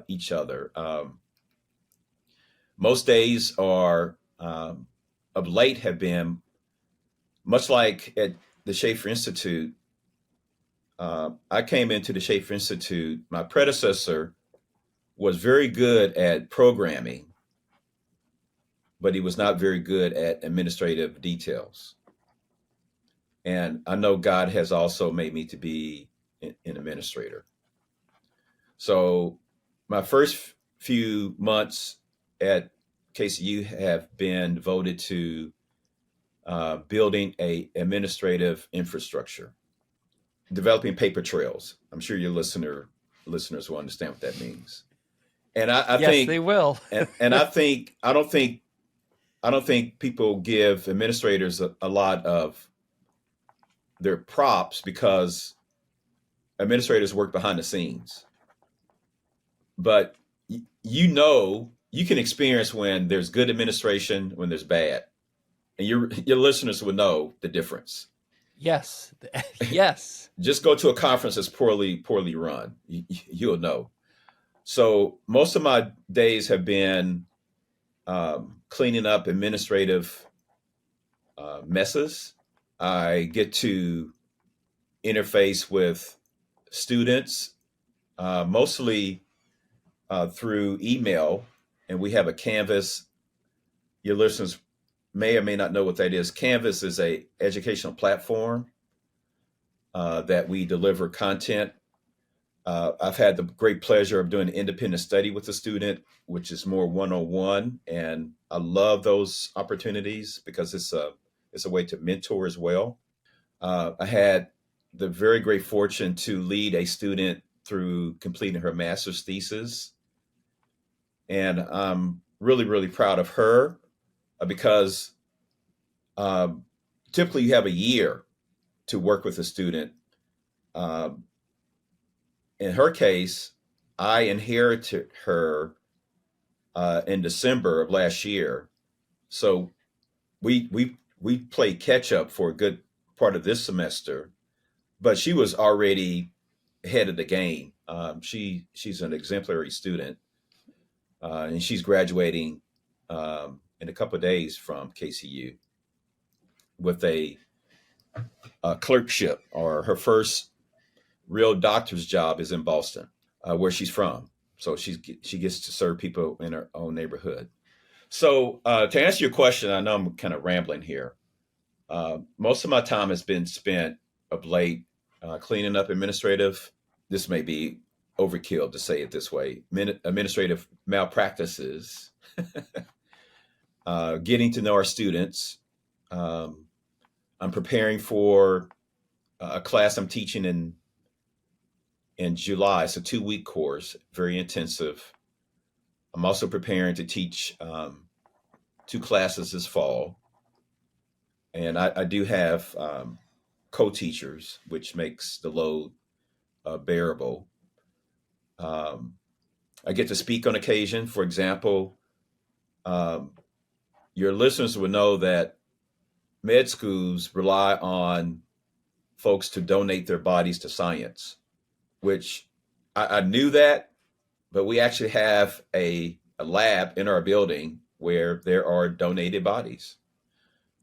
Speaker 2: each other. Most days are of late have been much like at the Schaefer Institute. I came into the Schaefer Institute. My predecessor was very good at programming, but he was not very good at administrative details. And I know God has also made me to be an administrator. So my first few months at KCU have been devoted to building a administrative infrastructure, developing paper trails. I'm sure your listeners will understand what that means. And I
Speaker 1: yes,
Speaker 2: think
Speaker 1: they will.
Speaker 2: and I don't think people give administrators a lot of their props because administrators work behind the scenes. But you can experience when there's good administration, when there's bad. And your listeners will know the difference.
Speaker 1: Yes. Yes.
Speaker 2: Just go to a conference that's poorly run. You'll know. So most of my days have been cleaning up administrative messes. I get to interface with students, mostly through email, and we have a Canvas. Your listeners may or may not know what that is. Canvas is a educational platform that we deliver content. I've had the great pleasure of doing independent study with a student, which is more one-on-one, and I love those opportunities because it's a way to mentor as well. I had the very great fortune to lead a student through completing her master's thesis, and I'm really, really proud of her because um, typically you have a year to work with a student. Um, in her case, I inherited her in December of last year, so we played catch up for a good part of this semester. But she was already ahead of the game. She's an exemplary student, and she's graduating in a couple of days from KCU with a clerkship, or her first real doctor's job is in Boston, where she's from. So she gets to serve people in her own neighborhood. So to answer your question, I know I'm kind of rambling here. Most of my time has been spent of late cleaning up administrative. This may be overkill to say it this way. Administrative malpractices, getting to know our students. I'm preparing for a class I'm teaching in July. It's a 2-week course, very intensive. I'm also preparing to teach 2 classes this fall. And I do have co-teachers, which makes the load bearable. I get to speak on occasion. For example, um, your listeners will know that med schools rely on folks to donate their bodies to science, which I knew that, but we actually have a lab in our building where there are donated bodies.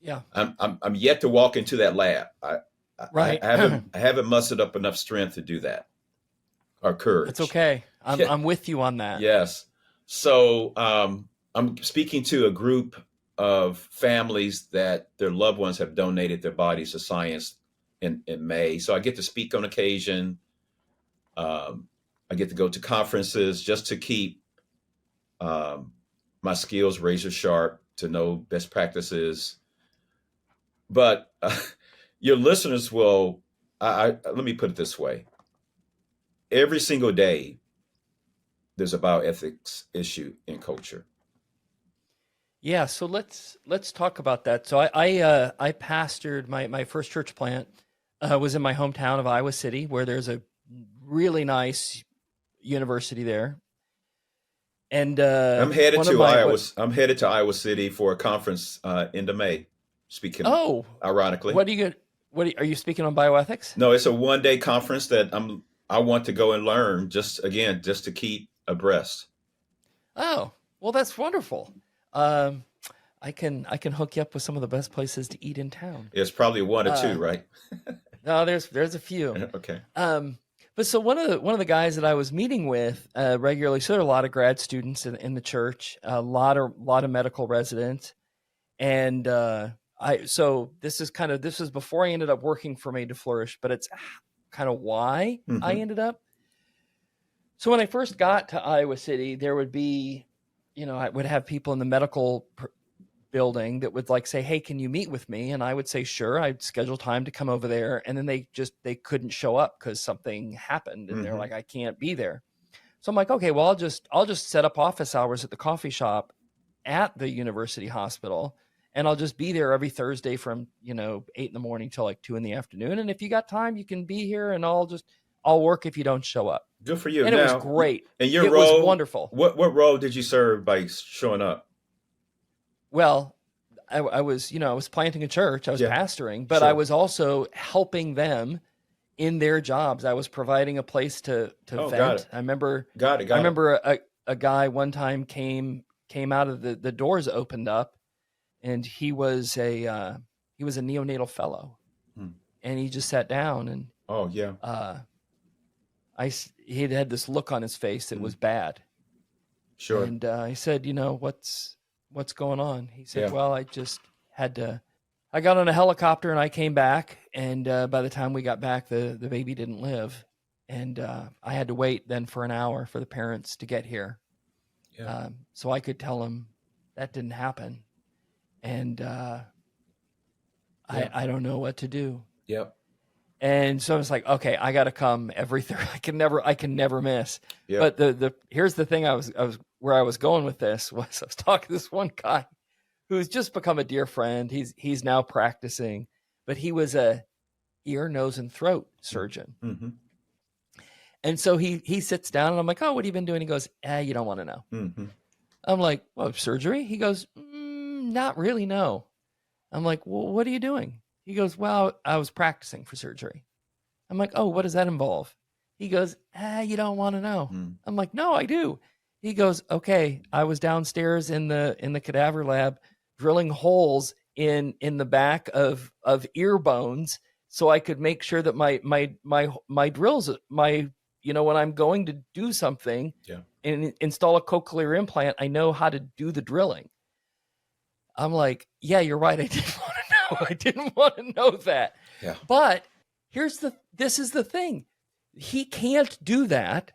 Speaker 1: Yeah.
Speaker 2: I'm yet to walk into that lab.
Speaker 1: Right.
Speaker 2: I haven't mustered up enough strength to do that, or courage.
Speaker 1: That's okay. I'm with you on that.
Speaker 2: Yes. So I'm speaking to a group of families that their loved ones have donated their bodies to science in May. So I get to speak on occasion. I get to go to conferences just to keep my skills razor sharp, to know best practices. But your listeners will, let me put it this way. Every single day, there's a bioethics issue in culture.
Speaker 1: Yeah, so let's talk about that. So I pastored my first church plant was in my hometown of Iowa City, where there's a really nice university there. And
Speaker 2: I'm headed
Speaker 1: one of
Speaker 2: to
Speaker 1: my
Speaker 2: Iowa. I'm headed to Iowa City for a conference into May. Speaking, ironically,
Speaker 1: are you speaking on bioethics?
Speaker 2: no, it's a 1-day conference that I want to go and learn, just to keep abreast.
Speaker 1: Oh, well, that's wonderful. Um, I can hook you up with some of the best places to eat in town.
Speaker 2: It's probably 1 or 2, right?
Speaker 1: No, there's a few.
Speaker 2: Okay.
Speaker 1: But so one of the guys that I was meeting with regularly, so there are a lot of grad students in the church, a lot of medical residents, and this is before I ended up working for Made to Flourish, but it's kind of why I ended up. So when I first got to Iowa City, there would be, I would have people in the medical building that would say, "Hey, can you meet with me?" And I would say, "Sure." I'd schedule time to come over there. And then they couldn't show up because something happened. And they're like, "I can't be there." So I'm like, "Okay, well, I'll just set up office hours at the coffee shop at the university hospital. And I'll just be there every Thursday from, 8 in the morning till 2 in the afternoon. And if you got time, you can be here, and I'll work if you don't show up."
Speaker 2: Good for you.
Speaker 1: And it was great.
Speaker 2: And your
Speaker 1: it
Speaker 2: role
Speaker 1: was wonderful.
Speaker 2: What role did you serve by showing up?
Speaker 1: Well, I was planting a church. I was pastoring, but
Speaker 2: Sure.
Speaker 1: I was also helping them in their jobs. I was providing a place to vent.
Speaker 2: Got it.
Speaker 1: I remember
Speaker 2: Got it.
Speaker 1: I remember a guy one time came out of the doors opened up, and he was a neonatal fellow, and he just sat down, and
Speaker 2: Oh, yeah.
Speaker 1: Uh, he'd had this look on his face that was
Speaker 2: Mm.
Speaker 1: bad.
Speaker 2: Sure.
Speaker 1: And I said, what's going on? He said,
Speaker 2: Yeah.
Speaker 1: well, I just had to, I got on a helicopter and I came back. And by the time we got back, the baby didn't live. And I had to wait then for an hour for the parents to get here.
Speaker 2: Yeah.
Speaker 1: So I could tell them that didn't happen. And
Speaker 2: Yeah.
Speaker 1: I don't know what to do.
Speaker 2: Yep.
Speaker 1: And so I was like, okay, I got to come every Thursday. I can never miss.
Speaker 2: Yep.
Speaker 1: But here's the thing. Where I was going with this was I was talking to this one guy who's just become a dear friend. He's now practicing, but he was a ear, nose, and throat surgeon.
Speaker 2: Mm-hmm.
Speaker 1: And so he sits down and I'm like, oh, what have you been doing? He goes, you don't want to know.
Speaker 2: Mm-hmm.
Speaker 1: I'm like, well, surgery? He goes, not really, no. I'm like, well, what are you doing? He goes, well, I was practicing for surgery. I'm like, oh, what does that involve? He goes, you don't want to know.
Speaker 2: Mm.
Speaker 1: I'm like, no, I do. He goes, okay, I was downstairs in the cadaver lab drilling holes in the back of ear bones so I could make sure that my drills, when I'm going to do something
Speaker 2: Yeah.
Speaker 1: and install a cochlear implant, I know how to do the drilling. I'm like, yeah, you're right. I didn't want to know. I didn't want to know that.
Speaker 2: Yeah.
Speaker 1: But this is the thing. He can't do that.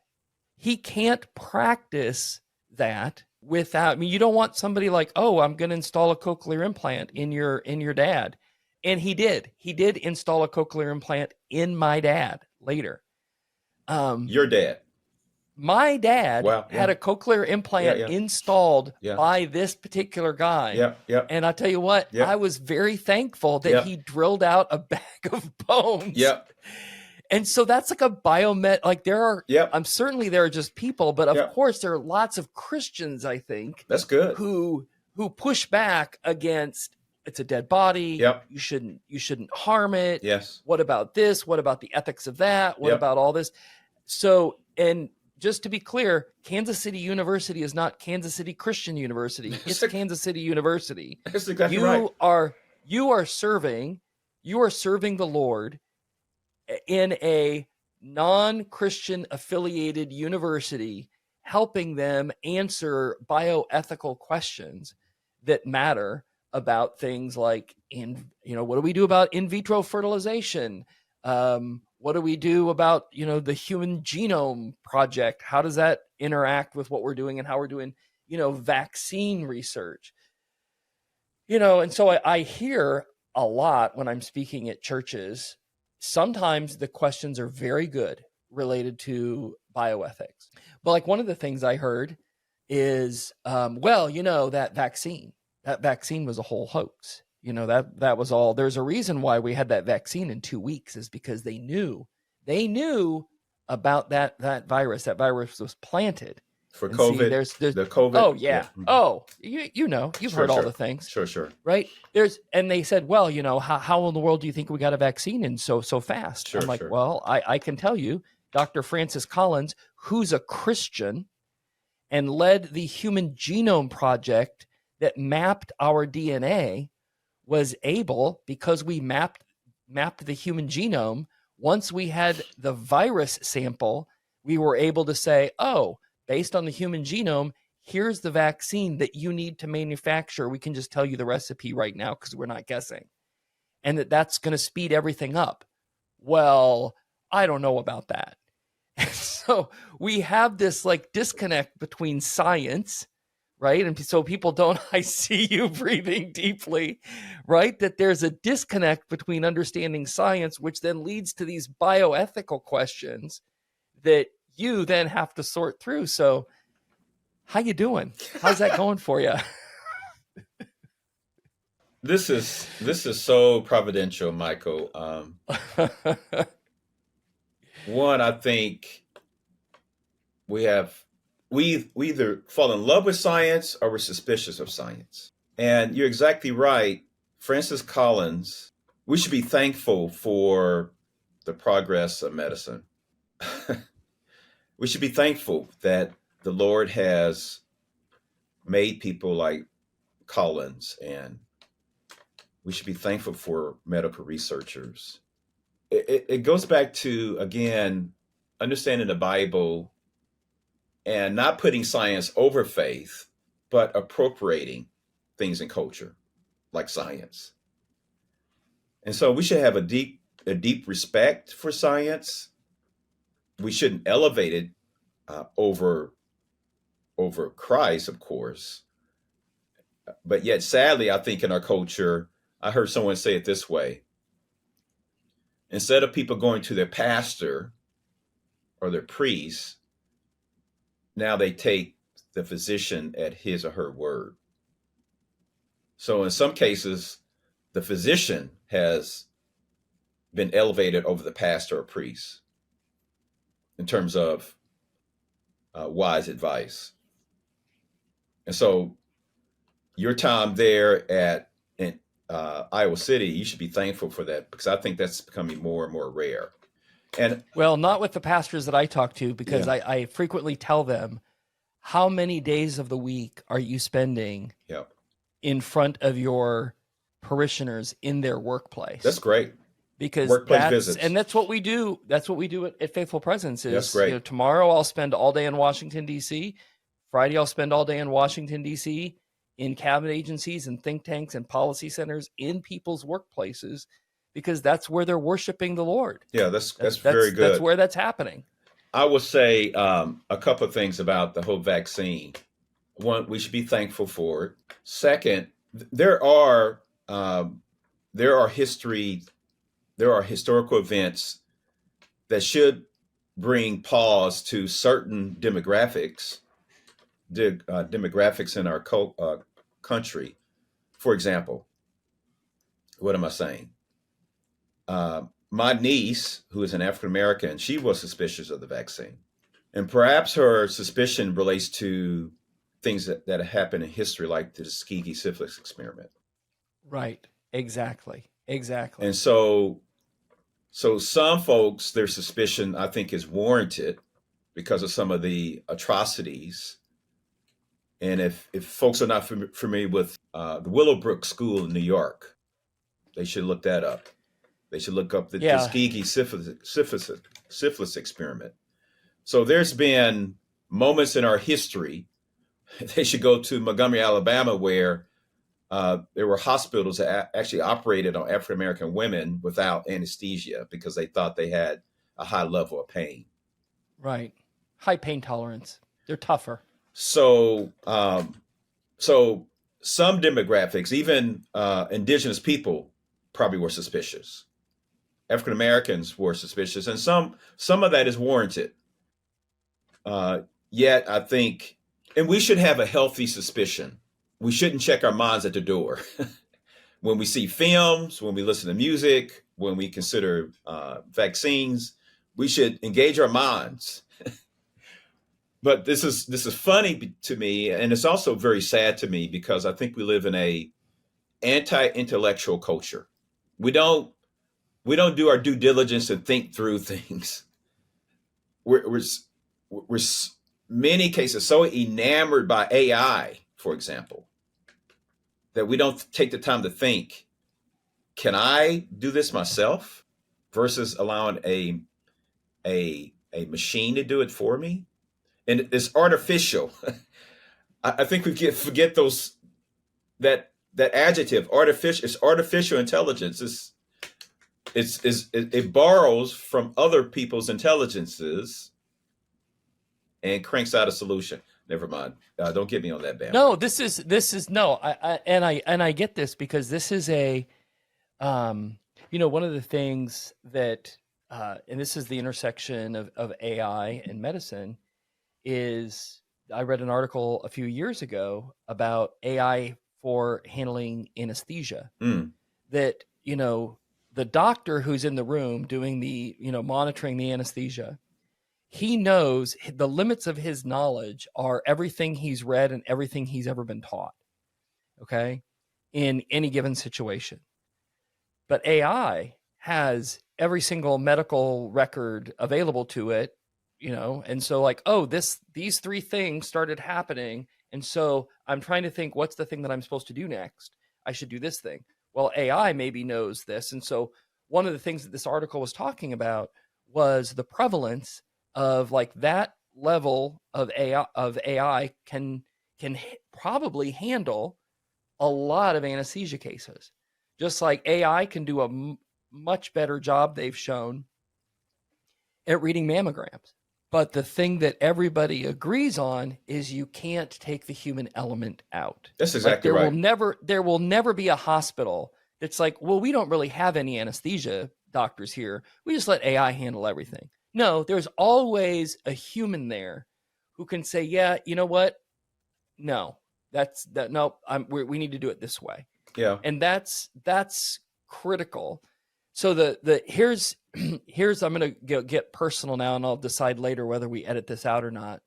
Speaker 1: He can't practice that without, I mean, you don't want somebody like, oh, I'm going to install a cochlear implant in your dad. And he did install a cochlear implant in my dad later.
Speaker 2: Your dad.
Speaker 1: My dad
Speaker 2: Wow.
Speaker 1: had a cochlear implant installed by this particular guy.
Speaker 2: Yeah. Yeah.
Speaker 1: And I'll tell you what, I was very thankful that he drilled out a bag of bones.
Speaker 2: Yeah.
Speaker 1: And so that's like a biomet. Like there are, certainly there are just people, but of course there are lots of Christians, I think,
Speaker 2: that's good,
Speaker 1: who push back against it's a dead body.
Speaker 2: Yep.
Speaker 1: You shouldn't harm it.
Speaker 2: Yes.
Speaker 1: What about this? What about the ethics of that? What about all this? So, and just to be clear, Kansas City University is not Kansas City Christian University. It's Kansas City University.
Speaker 2: That's exactly right.
Speaker 1: You are serving the Lord in a non-Christian affiliated university, helping them answer bioethical questions that matter about things like what do we do about in vitro fertilization? What do we do about, the Human Genome Project? How does that interact with what we're doing and how we're doing, vaccine research? And so I hear a lot when I'm speaking at churches. Sometimes the questions are very good related to bioethics. But like one of the things I heard is, that vaccine was a whole hoax. That was all. There's a reason why we had that vaccine in 2 weeks is because they knew about that virus. That virus was planted
Speaker 2: for COVID.
Speaker 1: See, there's
Speaker 2: the COVID.
Speaker 1: Oh yeah. Mm-hmm. Oh, you've heard all the things.
Speaker 2: Sure.
Speaker 1: Right. And they said, well, how in the world do you think we got a vaccine in so fast? I'm like, well, I can tell you, Dr. Francis Collins, who's a Christian and led the Human Genome Project that mapped our DNA, was able, because we mapped the human genome, once we had the virus sample, we were able to say, oh, based on the human genome, here's the vaccine that you need to manufacture. We can just tell you the recipe right now because we're not guessing. And that's going to speed everything up. Well, I don't know about that. And so we have this like disconnect between science, right? And so people don't, I see you breathing deeply, right? That there's a disconnect between understanding science, which then leads to these bioethical questions that you then have to sort through. So how you doing? How's that going for you?
Speaker 2: This is so providential, Michael. One, I think we either fall in love with science or we're suspicious of science. And you're exactly right. Francis Collins, we should be thankful for the progress of medicine. We should be thankful that the Lord has made people like Collins, and we should be thankful for medical researchers. it goes back to, again, understanding the Bible and not putting science over faith, but appropriating things in culture like science. And so we should have a deep respect for science. We shouldn't elevate it over Christ, of course. But yet, sadly, I think in our culture, I heard someone say it this way: instead of people going to their pastor or their priest, now they take the physician at his or her word. So in some cases, the physician has been elevated over the pastor or priest in terms of wise advice. And so your time there in Iowa City, you should be thankful for that, because I think that's becoming more and more rare. And
Speaker 1: Well, not with the pastors that I talk to, because
Speaker 2: Yeah.
Speaker 1: I frequently tell them, how many days of the week are you spending
Speaker 2: yeah,
Speaker 1: in front of your parishioners in their workplace?
Speaker 2: that's great.
Speaker 1: Because
Speaker 2: Workplace visits.
Speaker 1: that's what we do. That's what we do at Faithful Presence.
Speaker 2: That's
Speaker 1: Is,
Speaker 2: great.
Speaker 1: tomorrow I'll spend all day in Washington, D.C. Friday I'll spend all day in Washington, D.C. in cabinet agencies and think tanks and policy centers in people's workplaces, because that's where they're worshiping the Lord.
Speaker 2: Yeah, that's very good.
Speaker 1: That's where that's happening.
Speaker 2: I will say a couple of things about the whole vaccine. One, we should be thankful for it. Second, there are historical events that should bring pause to certain demographics in our country. For example, what am I saying? My niece, who is an African American, she was suspicious of the vaccine. And perhaps her suspicion relates to things that happened in history, like the Tuskegee syphilis experiment.
Speaker 1: Right. Exactly.
Speaker 2: And so some folks, their suspicion, I think, is warranted because of some of the atrocities. And if folks are not familiar with the Willowbrook School in New York, they should look that up. They should look up the Tuskegee syphilis experiment. So there's been moments in our history. They should go to Montgomery, Alabama, where there were hospitals that actually operated on African American women without anesthesia because they thought they had a high level of pain.
Speaker 1: Right. High pain tolerance. They're tougher.
Speaker 2: So some demographics, even indigenous people, probably were suspicious. African Americans were suspicious, and some of that is warranted. Yet I think, and we should have a healthy suspicion. We shouldn't check our minds at the door. When we see films, when we listen to music, when we consider vaccines, we should engage our minds. But this is funny to me, and it's also very sad to me, because I think we live in a anti-intellectual culture. We don't do our due diligence and think through things. We're many cases so enamored by AI, for example, that we don't take the time to think, can I do this myself, versus allowing a machine to do it for me? And it's artificial. I think we forget that adjective, artificial. It's artificial intelligence. It borrows from other people's intelligences and cranks out a solution. Never mind. Don't get me on that band.
Speaker 1: No, this is no. I get this, because this is a, one of the things that, and this is the intersection of AI and medicine, is I read an article a few years ago about AI for handling anesthesia. That, the doctor who's in the room doing the, monitoring the anesthesia, he knows the limits of his knowledge are everything he's read and everything he's ever been taught. Okay. In any given situation. But AI has every single medical record available to it, and so like, oh, these three things started happening. And so I'm trying to think, what's the thing that I'm supposed to do next? I should do this thing. Well, AI maybe knows this. And so one of the things that this article was talking about was the prevalence of like that level of AI can probably handle a lot of anesthesia cases. Just like AI can do a much better job, they've shown, at reading mammograms. But the thing that everybody agrees on is you can't take the human element out.
Speaker 2: That's
Speaker 1: Like
Speaker 2: exactly right.
Speaker 1: there will never be a hospital that's like, well, we don't really have any anesthesia doctors here. We just let AI handle everything. No, there's always a human there who can say, yeah, you know what? No, no, we need to do it this way.
Speaker 2: Yeah.
Speaker 1: And that's critical. So the here's I'm going to get personal now, and I'll decide later whether we edit this out or not.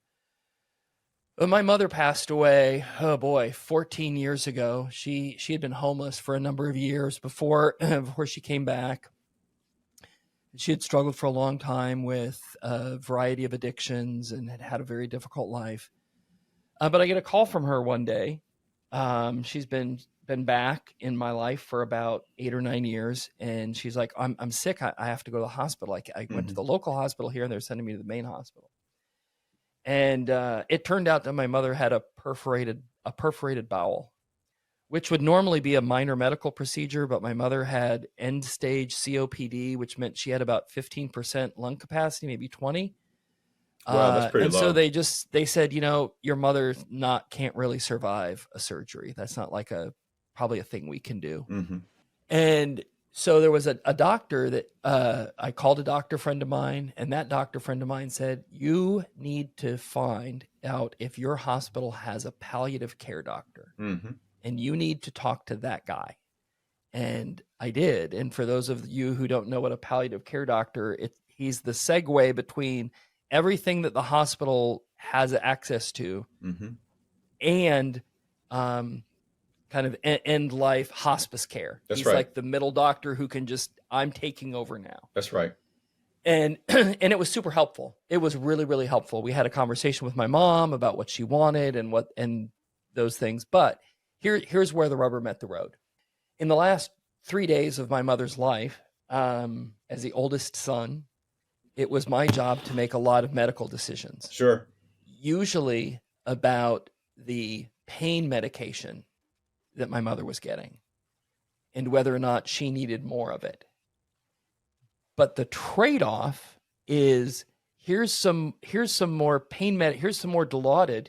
Speaker 1: When my mother passed away, oh boy, 14 years ago. She had been homeless for a number of years before she came back. She had struggled for a long time with a variety of addictions and had a very difficult life. But I get a call from her one day. She's been back in my life for about 8 or 9 years, and she's like, I'm sick. I have to go to the hospital. I went to the local hospital here, and they're sending me to the main hospital. And it turned out that my mother had a perforated bowel, which would normally be a minor medical procedure, but my mother had end stage COPD, which meant she had about 15% lung capacity, maybe 20.
Speaker 2: Wow, that's pretty
Speaker 1: and
Speaker 2: low.
Speaker 1: so they said, your mother can't really survive a surgery. That's not like probably a thing we can do.
Speaker 2: Mm-hmm.
Speaker 1: And so there was a doctor that I called a doctor friend of mine, and that doctor friend of mine said, you need to find out if your hospital has a palliative care doctor, and you need to talk to that guy. And I did. And for those of you who don't know what a palliative care doctor, he's the segue between everything that the hospital has access to and kind of end life hospice care.
Speaker 2: That's
Speaker 1: He's
Speaker 2: right.
Speaker 1: like the middle doctor who can I'm taking over now.
Speaker 2: That's right.
Speaker 1: And it was super helpful. It was really, really helpful. We had a conversation with my mom about what she wanted and those things. But here's where the rubber met the road. In the last 3 days of my mother's life, as the oldest son, it was my job to make a lot of medical decisions.
Speaker 2: Sure.
Speaker 1: Usually about the pain medication that my mother was getting and whether or not she needed more of it. But the trade-off is here's some more here's some more Dilaudid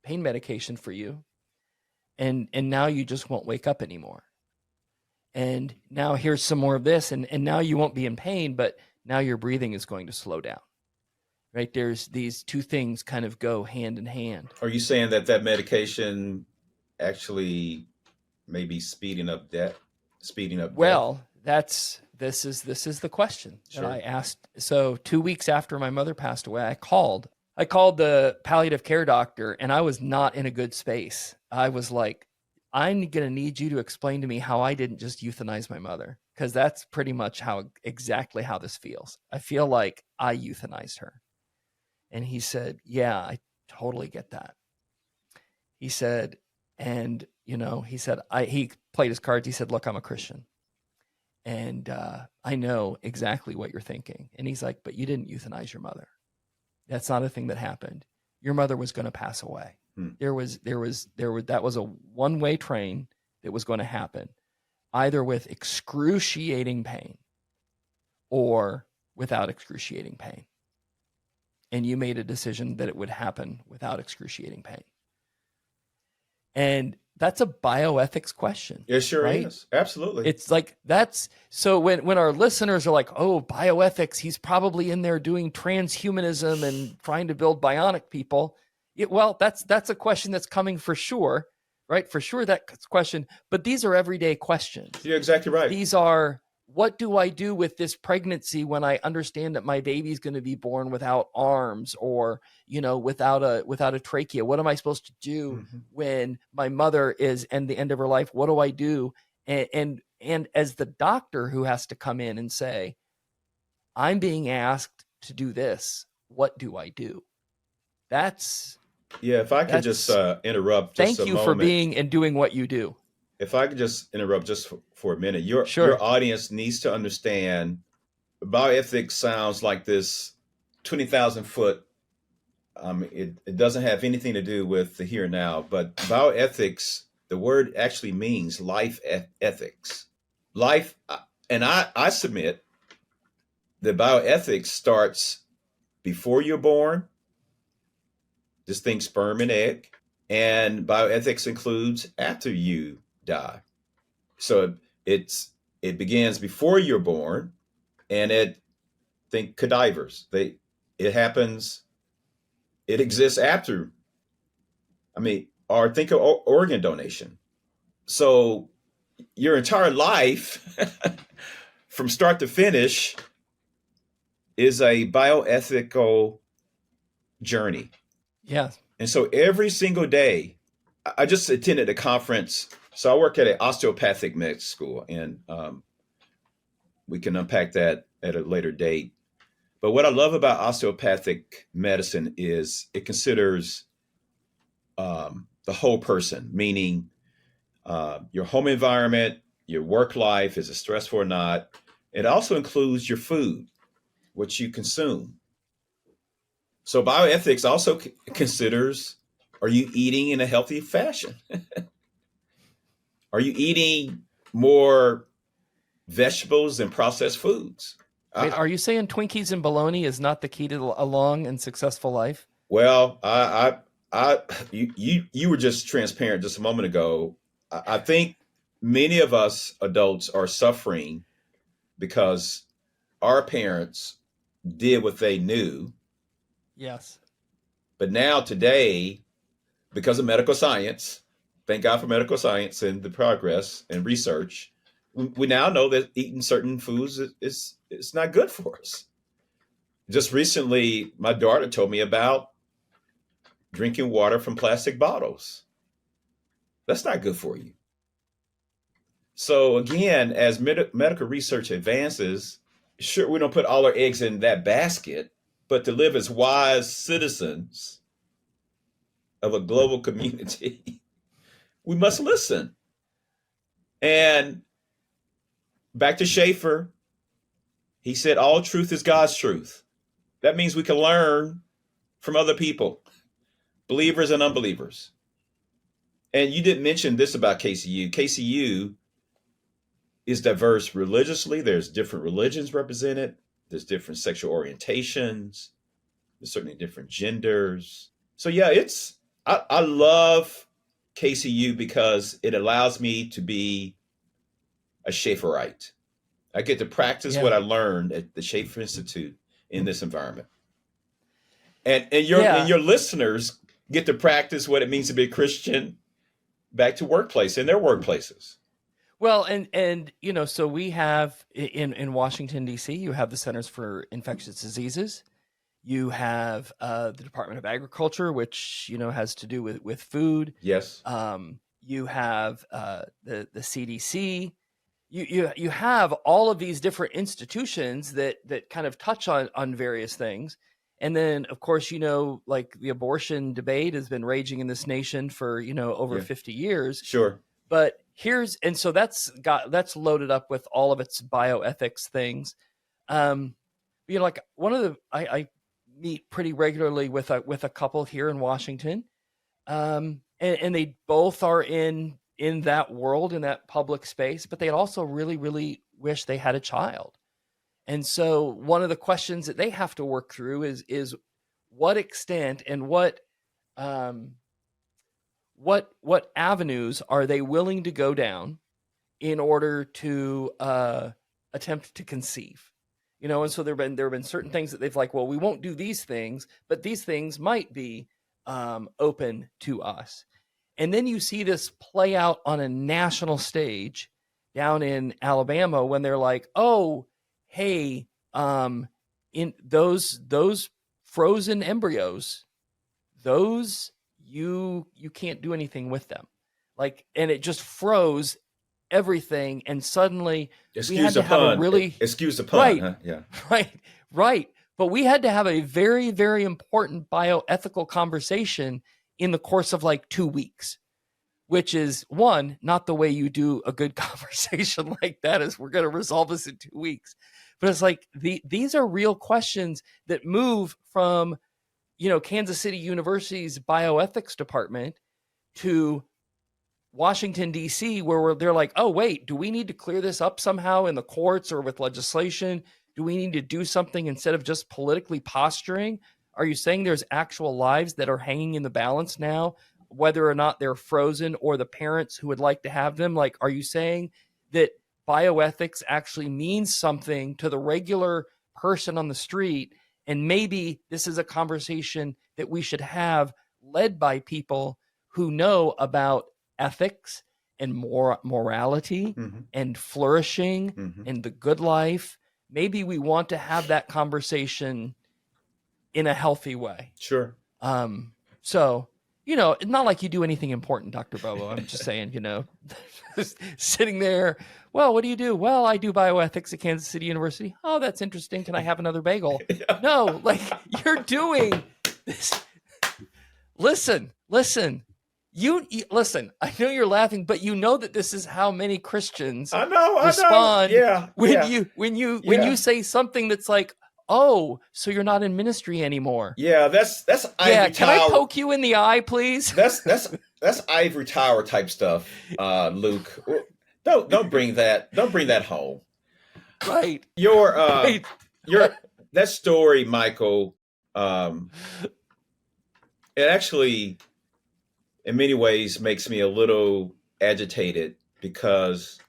Speaker 1: pain medication for you. And now you just won't wake up anymore. And now here's some more of this, and now you won't be in pain, but now your breathing is going to slow down. Right? There's these two things kind of go hand in hand.
Speaker 2: Are you saying that medication actually maybe speeding up death?
Speaker 1: Well, this is the question that
Speaker 2: Sure.
Speaker 1: I asked. So 2 weeks after my mother passed away, I called the palliative care doctor, and I was not in a good space. I was like, I'm going to need you to explain to me how I didn't just euthanize my mother, because that's pretty much exactly how this feels. I feel like I euthanized her. And he said, yeah, I totally get that. He said, and he played his cards. He said, look, I'm a Christian, and I know exactly what you're thinking. And he's like, but you didn't euthanize your mother. That's not a thing that happened. Your mother was going to pass away. That was a one-way train that was going to happen, either with excruciating pain or without excruciating pain. And you made a decision that it would happen without excruciating pain. And that's a bioethics question.
Speaker 2: It sure
Speaker 1: right?
Speaker 2: is. Absolutely.
Speaker 1: It's like so when our listeners are like, oh, bioethics, he's probably in there doing transhumanism and trying to build bionic people. Well, that's a question that's coming for sure, right? For sure, that's a question. But these are everyday questions.
Speaker 2: You're exactly right.
Speaker 1: These are, what do I do with this pregnancy when I understand that my baby's going to be born without arms or, without a trachea? What am I supposed to do when my mother is at the end of her life? What do I do? And as the doctor who has to come in and say, I'm being asked to do this, what do I do? If I could just
Speaker 2: interrupt.
Speaker 1: Thank you for being and doing what you do.
Speaker 2: if I could just interrupt just for a minute, your
Speaker 1: Sure.
Speaker 2: audience needs to understand bioethics sounds like this 20,000 foot. It doesn't have anything to do with the here and now, but bioethics, the word actually means life ethics. Life, and I submit that bioethics starts before you're born, this thing sperm and egg, and bioethics includes after you die. So it begins before you're born, and it think cadavers. It happens. It exists after. I mean, or think of organ donation. So your entire life, from start to finish, is a bioethical journey.
Speaker 1: Yeah.
Speaker 2: And so every single day, I just attended a conference. So I work at an osteopathic med school, and we can unpack that at a later date. But what I love about osteopathic medicine is it considers the whole person, meaning your home environment, your work life, is it stressful or not? It also includes your food, what you consume. So bioethics also considers, are you eating in a healthy fashion? Are you eating more vegetables than processed foods?
Speaker 1: Wait, are you saying Twinkies and bologna is not the key to a long and successful life?
Speaker 2: Well, you were just transparent just a moment ago. I think many of us adults are suffering because our parents did what they knew,
Speaker 1: Yes.
Speaker 2: but now today, because of medical science, thank God for medical science and the progress and research, we now know that eating certain foods is not good for us. Just recently, my daughter told me about drinking water from plastic bottles. That's not good for you. So again, as medical research advances, sure, we don't put all our eggs in that basket, but to live as wise citizens of a global community, we must listen. And back to Schaeffer, he said, all truth is God's truth. That means we can learn from other people, believers and unbelievers. And you didn't mention this about KCU. KCU is diverse religiously. There's different religions represented. There's different sexual orientations. There's certainly different genders. So yeah, I love KCU because it allows me to be a Schaefferite. I get to practice what
Speaker 1: Yeah.
Speaker 2: I learned at the Schaeffer Institute in this environment. And
Speaker 1: Yeah.
Speaker 2: your listeners get to practice what it means to be a Christian back to workplace in their workplaces.
Speaker 1: Well, and so we have in Washington D.C. you have the Centers for Infectious Diseases. You have the Department of Agriculture, which has to do with food.
Speaker 2: Yes.
Speaker 1: You have the CDC. You have all of these different institutions that kind of touch on various things. And then, of course, like the abortion debate has been raging in this nation for over
Speaker 2: Yeah.
Speaker 1: 50 years.
Speaker 2: Sure.
Speaker 1: But so that's loaded up with all of its bioethics things. Like one of the I meet pretty regularly with a couple here in Washington, and they both are in that world, in that public space, but they also really really wish they had a child. And so one of the questions that they have to work through is what extent and um, what avenues are they willing to go down in order to attempt to conceive. And so there have been certain things that they've like, well, we won't do these things, but these things might be open to us. And then you see this play out on a national stage down in Alabama when they're like, oh, hey, in those frozen embryos, those you can't do anything with them. Like, and it just froze everything, and suddenly we had to have a really
Speaker 2: excuse the pun,
Speaker 1: right,
Speaker 2: huh? Yeah.
Speaker 1: right. But we had to have a very, very important bioethical conversation in the course of like 2 weeks, which is one, not the way you do a good conversation like that is we're going to resolve this in 2 weeks. But it's like these are real questions that move from, Kansas City University's bioethics department to Washington, D.C., where they're like, oh, wait, do we need to clear this up somehow in the courts or with legislation? Do we need to do something instead of just politically posturing? Are you saying there's actual lives that are hanging in the balance now, whether or not they're frozen or the parents who would like to have them? Like, are you saying that bioethics actually means something to the regular person on the street? And maybe this is a conversation that we should have led by people who know about ethics and morality and flourishing and the good life. Maybe we want to have that conversation in a healthy way.
Speaker 2: Sure.
Speaker 1: So, it's not like you do anything important, Dr. Bobo. I'm just saying, just sitting there. Well, what do you do? Well, I do bioethics at Kansas City University. Oh, that's interesting. Can I have another bagel? No, like you're doing this. Listen. You listen. I know you're laughing, but you know that this is how many Christians respond.
Speaker 2: Yeah.
Speaker 1: When you say something that's like, "Oh, so you're not in ministry anymore?"
Speaker 2: Yeah, that's
Speaker 1: yeah. Can I poke you in the eye, please?
Speaker 2: That's ivory tower type stuff, Luke. Don't bring that home.
Speaker 1: Right.
Speaker 2: Right. That story, Michael. It actually, in many ways, makes me a little agitated because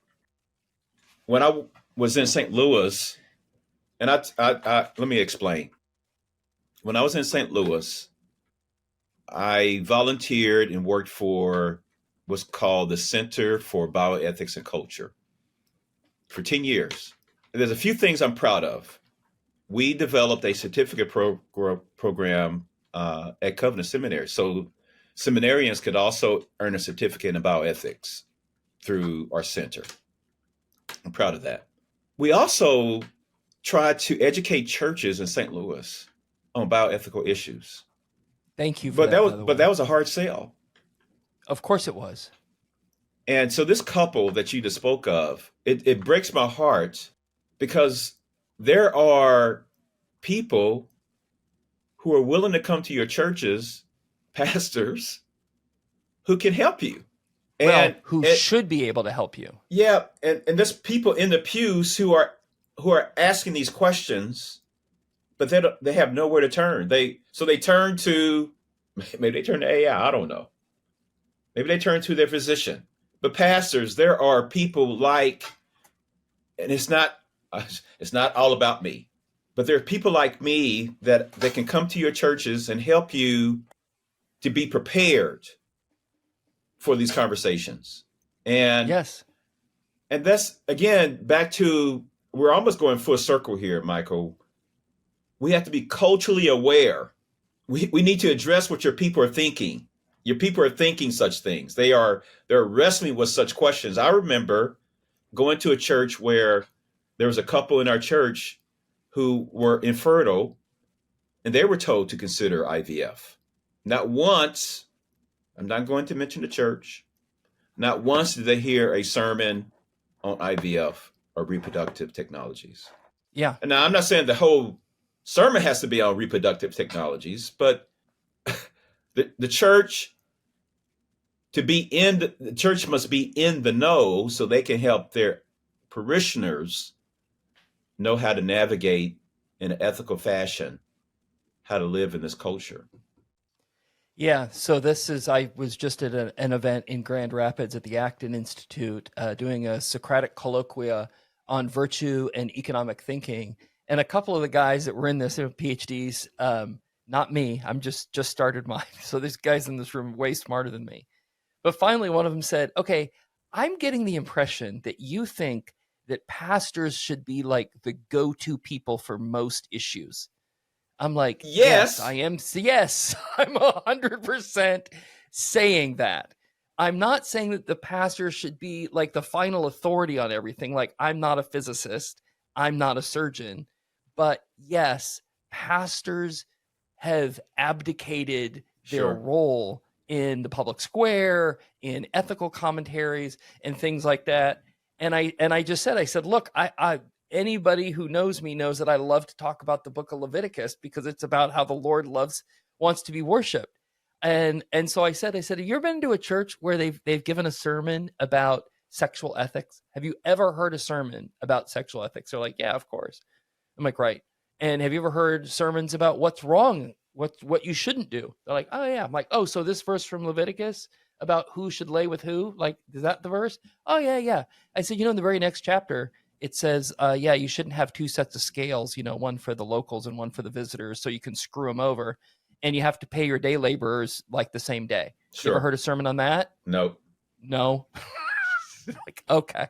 Speaker 2: when I was in St. Louis, and I let me explain. When I was in St. Louis, I volunteered and worked for what's called the Center for Bioethics and Culture for 10 years. And there's a few things I'm proud of. We developed a certificate program at Covenant Seminary. So seminarians could also earn a certificate in bioethics through our center. I'm proud of that. We also tried to educate churches in St. Louis on bioethical issues.
Speaker 1: Thank you for
Speaker 2: but that was a hard sell.
Speaker 1: Of course it was.
Speaker 2: And so this couple that you just spoke of, it breaks my heart because there are people who are willing to come to your churches, pastors, who can help you.
Speaker 1: And who should be able to help you.
Speaker 2: Yeah. And there's people in the pews who are asking these questions, but they have nowhere to turn. So they turn to, maybe they turn to AI, I don't know. Maybe they turn to their physician. But pastors, there are people like, and it's not all about me, but there are people like me that can come to your churches and help you to be prepared for these conversations. And
Speaker 1: yes.
Speaker 2: And that's, again, back to, we're almost going full circle here, Michael. We have to be culturally aware. We need to address what your people are thinking. Your people are thinking such things. They're wrestling with such questions. I remember going to a church where there was a couple in our church who were infertile, and they were told to consider IVF. Not once, I'm not going to mention the church, not once did they hear a sermon on IVF or reproductive technologies.
Speaker 1: Yeah.
Speaker 2: And now I'm not saying the whole sermon has to be on reproductive technologies, but the church the church must be in the know so they can help their parishioners know how to navigate in an ethical fashion, how to live in this culture.
Speaker 1: Yeah, so I was just at an event in Grand Rapids at the Acton Institute doing a Socratic colloquia on virtue and economic thinking. And a couple of the guys that were in this, PhDs, not me, I'm just started mine. So there's guys in this room way smarter than me. But finally, one of them said, okay, I'm getting the impression that you think that pastors should be like the go-to people for most issues. I'm like, yes, I am. Yes, I'm 100% saying that. I'm not saying that the pastor should be like the final authority on everything. Like, I'm not a physicist. I'm not a surgeon. But yes, pastors have abdicated their role in the public square, in ethical commentaries, and things like that. And I just said, I said, look, I anybody who knows me knows that I love to talk about the book of Leviticus because it's about how the Lord wants to be worshiped. And so I said, have you ever been to a church where they've given a sermon about sexual ethics? Have you ever heard a sermon about sexual ethics? They're like, yeah, of course. I'm like, right. And have you ever heard sermons about what's wrong, what you shouldn't do? They're like, oh yeah. I'm like, oh, so this verse from Leviticus about who should lay with who, like, is that the verse? Oh yeah. I said, in the very next chapter, it says, yeah, you shouldn't have two sets of scales, one for the locals and one for the visitors, so you can screw them over. And you have to pay your day laborers like the same day.
Speaker 2: Sure.
Speaker 1: You ever heard a sermon on that?
Speaker 2: No.
Speaker 1: Like, okay.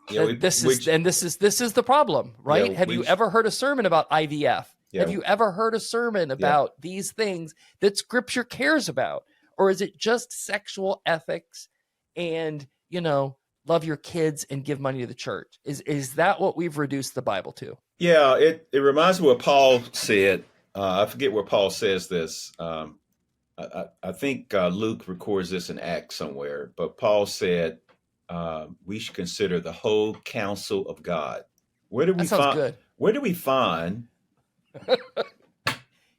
Speaker 2: Yeah,
Speaker 1: this is the problem, right?
Speaker 2: Yeah,
Speaker 1: have you ever heard a sermon about IVF?
Speaker 2: Yeah.
Speaker 1: Have you ever heard a sermon about these things that Scripture cares about? Or is it just sexual ethics and, love your kids and give money to the church? Is that what we've reduced the Bible to?
Speaker 2: Yeah, it reminds me what Paul said. I forget where Paul says this. I think Luke records this in Acts somewhere, but Paul said we should consider the whole counsel of God. Where do we find? Good. Where do we find?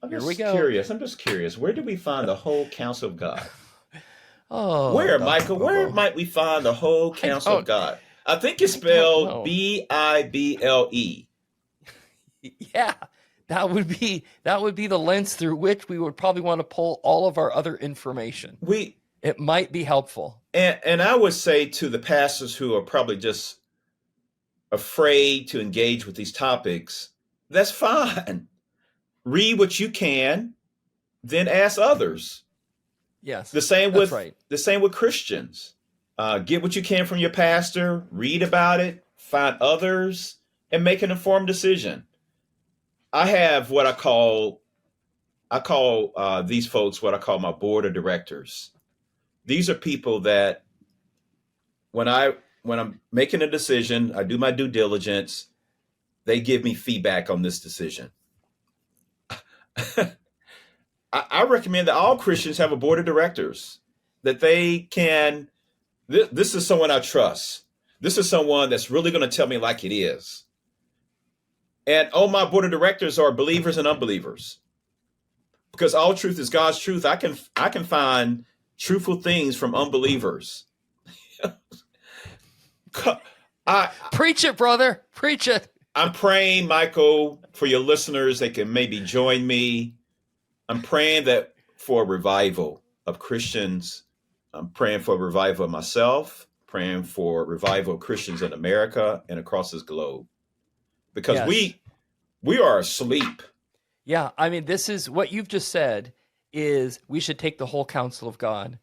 Speaker 2: I'm just curious. Where do we find the whole counsel of God?
Speaker 1: Oh,
Speaker 2: where, Michael? Bobo. Where might we find the whole counsel of God? I think it's spelled Bible.
Speaker 1: Yeah. That would be the lens through which we would probably want to pull all of our other information. It might be helpful.
Speaker 2: And I would say to the pastors who are probably just afraid to engage with these topics, that's fine. Read what you can, then ask others.
Speaker 1: Yes.
Speaker 2: The same with Christians. Get what you can from your pastor, read about it, find others, and make an informed decision. I have what I call these folks what I call my board of directors. These are people that when I'm making a decision, I do my due diligence, they give me feedback on this decision. I recommend that all Christians have a board of directors, that they can, this is someone I trust. This is someone that's really going to tell me like it is. And on my board of directors are believers and unbelievers, because all truth is God's truth. I can find truthful things from unbelievers.
Speaker 1: Preach it, brother. Preach it.
Speaker 2: I'm praying, Michael, for your listeners, they can maybe join me. I'm praying that for a revival of Christians. I'm praying for a revival of myself, praying for a revival of Christians in America and across this globe. Because we are asleep.
Speaker 1: Yeah, I mean, this is what you've just said is we should take the whole counsel of God,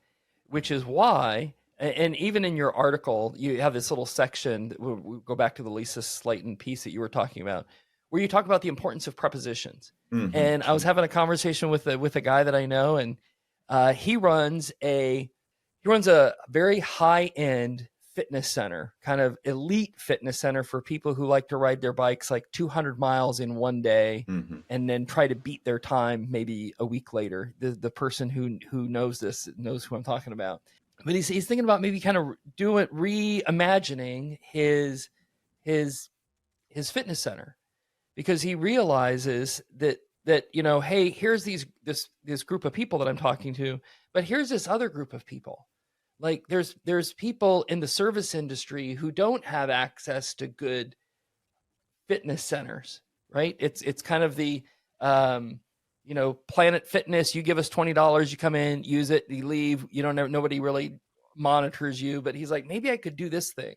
Speaker 1: which is why, and even in your article, you have this little section, we'll go back to the Lisa Slayton piece that you were talking about, where you talk about the importance of prepositions. Mm-hmm. And I was having a conversation with a guy that I know, and he runs a very high-end fitness center, kind of elite fitness center for people who like to ride their bikes like 200 miles in one day, mm-hmm. and then try to beat their time maybe a week later. The person who knows this knows who I'm talking about. But he's thinking about maybe kind of reimagining his fitness center, because he realizes that hey, here's this group of people that I'm talking to, but here's this other group of people. Like there's people in the service industry who don't have access to good fitness centers, right? It's kind of the Planet Fitness. You give us $20, you come in, use it, you leave. You don't know, nobody really monitors you. But he's like, maybe I could do this thing.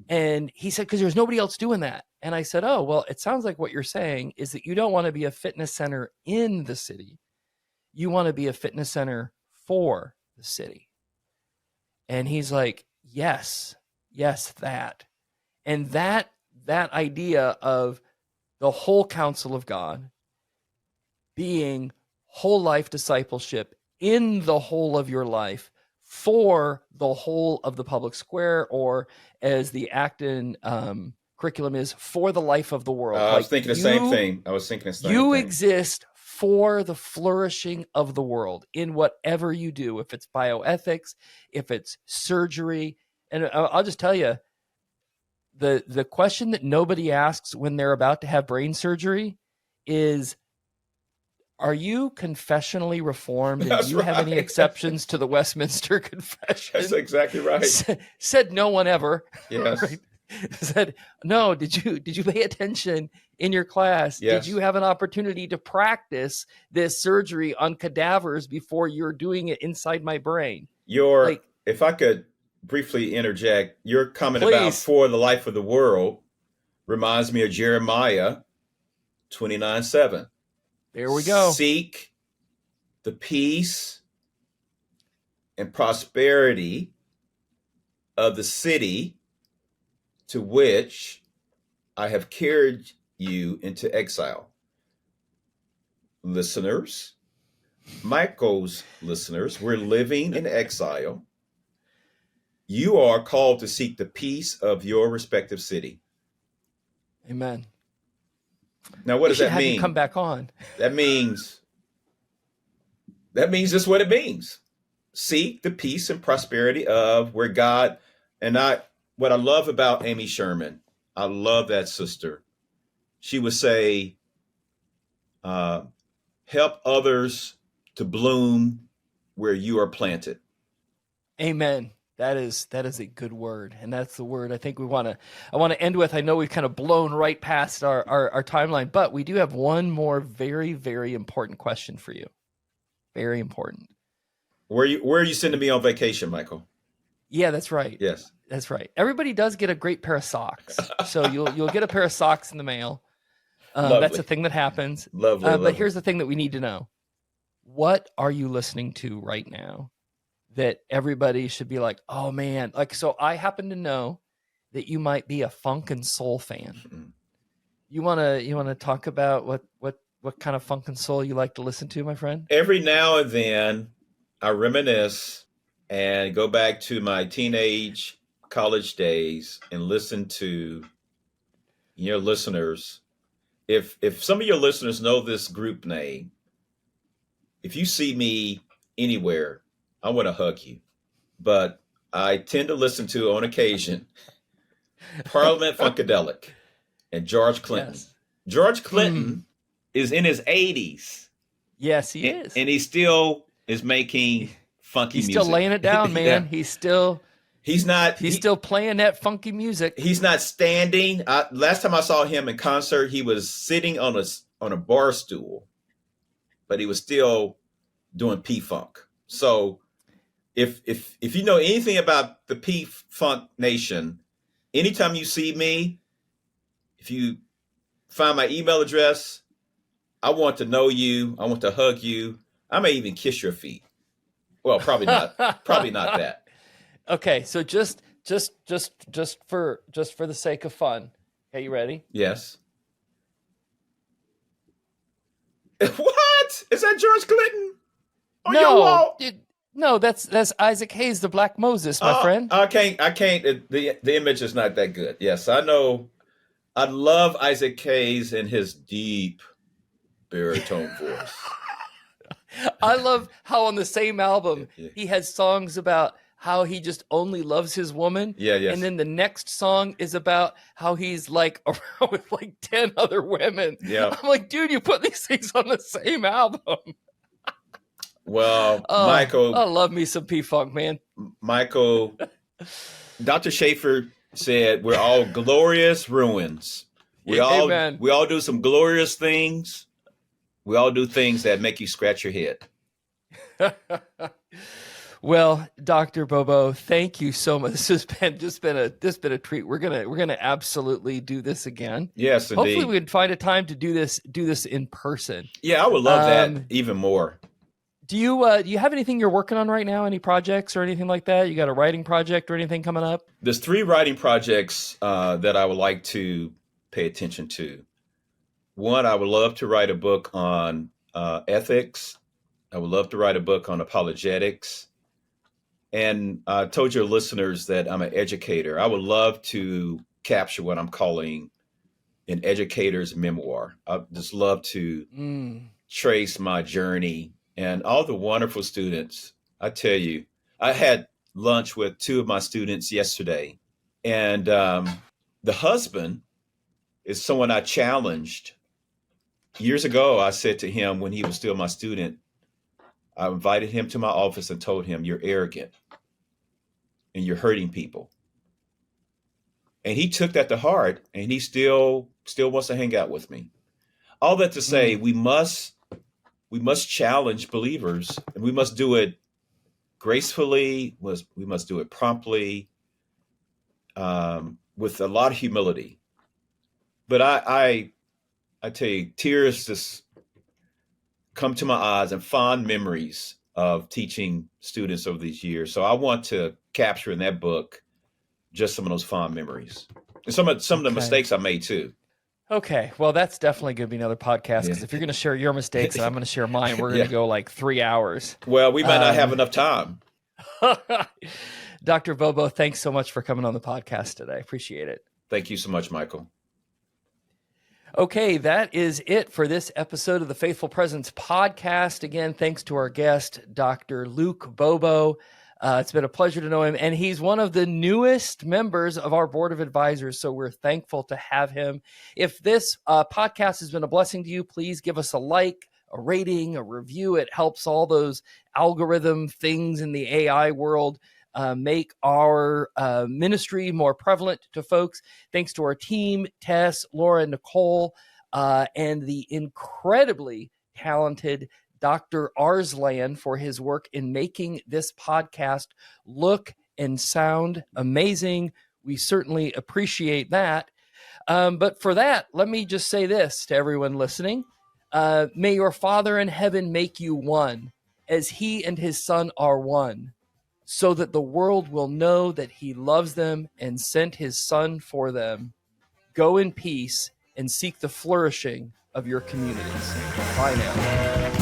Speaker 1: And he said, because there's nobody else doing that. And I said, oh, well, it sounds like what you're saying is that you don't want to be a fitness center in the city. You want to be a fitness center for the city. And he's like, yes, that. And that idea of the whole counsel of God being whole life discipleship in the whole of your life for the whole of the public square, or as the Acton curriculum is, for the life of the world.
Speaker 2: I was thinking the same thing.
Speaker 1: You exist for the flourishing of the world in whatever you do, if it's bioethics, if it's surgery. And I'll just tell you, the question that nobody asks when they're about to have brain surgery is, are you confessionally reformed, and
Speaker 2: That's
Speaker 1: do you have any
Speaker 2: right.
Speaker 1: exceptions to the Westminster Confession?
Speaker 2: That's exactly right.
Speaker 1: Said no one ever.
Speaker 2: Yes.
Speaker 1: Right? Said, no, did you pay attention in your class?
Speaker 2: Yes.
Speaker 1: Did you have an opportunity to practice this surgery on cadavers before you're doing it inside my brain?
Speaker 2: If I could briefly interject, your comment about for the life of the world reminds me of Jeremiah 29:7.
Speaker 1: There we go.
Speaker 2: Seek the peace and prosperity of the city to which I have carried you into exile. Listeners, Michael's listeners, we're living in exile. You are called to seek the peace of your respective city.
Speaker 1: Amen.
Speaker 2: Now, what does that
Speaker 1: have
Speaker 2: mean?
Speaker 1: You come back on.
Speaker 2: That means just what it means. Seek the peace and prosperity of where God, what I love about Amy Sherman, I love that sister. She would say, help others to bloom where you are planted.
Speaker 1: Amen. That is a good word. And that's the word I think I want to end with. I know we've kind of blown right past our timeline, but we do have one more very, very important question for you. Very important.
Speaker 2: Where are you sending me on vacation, Michael?
Speaker 1: Yeah, that's right.
Speaker 2: Yes.
Speaker 1: That's right. Everybody does get a great pair of socks. So you'll get a pair of socks in the mail. That's a thing that happens.
Speaker 2: Lovely.
Speaker 1: But here's the thing that we need to know. What are you listening to right now that everybody should be like, oh man, so I happen to know that you might be a funk and soul fan. Mm-hmm. You want to talk about what kind of funk and soul you like to listen to, my friend?
Speaker 2: Every now and then I reminisce and go back to my teenage college days and listen to your listeners. If some of your listeners know this group name, if you see me anywhere, I want to hug you. But I tend to listen to, on occasion, Parliament Funkadelic and George Clinton. Yes. George Clinton is in his 80s.
Speaker 1: Yes, he is.
Speaker 2: And he still is making funky music.
Speaker 1: He's still laying it down, man. Yeah. He's still playing that funky music.
Speaker 2: He's not standing. Last time I saw him in concert, he was sitting on a bar stool, but he was still doing P-Funk. So if you know anything about the P-Funk Nation, anytime you see me, if you find my email address, I want to know you. I want to hug you. I may even kiss your feet. Well, probably not. Probably not that.
Speaker 1: Okay, so just for the sake of fun. Okay, you ready?
Speaker 2: Yes. What? Is that George Clinton? On your wall?
Speaker 1: No, that's Isaac Hayes, the Black Moses, my friend.
Speaker 2: I can't. The image is not that good. Yes, I know. I love Isaac Hayes and his deep baritone voice.
Speaker 1: I love how on the same album he has songs about how he just only loves his woman.
Speaker 2: Yeah, yes.
Speaker 1: And then the next song is about how he's like around with like 10 other women.
Speaker 2: Yeah.
Speaker 1: I'm like, dude, you put these things on the same album.
Speaker 2: Well, Michael.
Speaker 1: I love me some P-Funk, man.
Speaker 2: Michael, Dr. Schaefer said we're all glorious ruins. We all do some glorious things. We all do things that make you scratch your head.
Speaker 1: Well, Dr. Bobo, thank you so much. This has been a treat. We're gonna absolutely do this again.
Speaker 2: Yes, indeed.
Speaker 1: Hopefully, we can find a time to do this in person.
Speaker 2: Yeah, I would love that even more.
Speaker 1: Do you have anything you're working on right now? Any projects or anything like that? You got a writing project or anything coming up?
Speaker 2: There's 3 writing projects that I would like to pay attention to. One, I would love to write a book on ethics. I would love to write a book on apologetics. And I told your listeners that I'm an educator. I would love to capture what I'm calling an educator's memoir. I just love to trace my journey and all the wonderful students. I tell you, I had lunch with two of my students yesterday, and the husband is someone I challenged. Years ago, I said to him when he was still my student, I invited him to my office and told him, "You're arrogant and you're hurting people." And he took that to heart, and he still wants to hang out with me. All that to say, we must challenge believers, and we must do it gracefully. We must do it promptly, with a lot of humility. But I tell you, tears just come to my eyes and fond memories of teaching students over these years. So I want to capture in that book just some of those fond memories and some of the mistakes I made too.
Speaker 1: Okay. Well, that's definitely going to be another podcast, because if you're going to share your mistakes and I'm going to share mine, we're going to go like 3 hours.
Speaker 2: Well, we might not have enough time.
Speaker 1: Dr. Bobo, thanks so much for coming on the podcast today. Appreciate it.
Speaker 2: Thank you so much, Michael.
Speaker 1: Okay, that is it for this episode of the Faithful Presence podcast. Again, thanks to our guest, Dr. Luke Bobo. It's been a pleasure to know him, and he's one of the newest members of our board of advisors, so we're thankful to have him. If this podcast has been a blessing to you, please give us a like, a rating, a review. It helps all those algorithm things in the AI world make our ministry more prevalent to folks. Thanks to our team, Tess, Laura, Nicole, and the incredibly talented Dr. Arslan for his work in making this podcast look and sound amazing. We certainly appreciate that. But for that, let me just say this to everyone listening. May your Father in heaven make you one, as he and his Son are one, so that the world will know that he loves them and sent his Son for them. Go in peace and seek the flourishing of your communities. Bye now.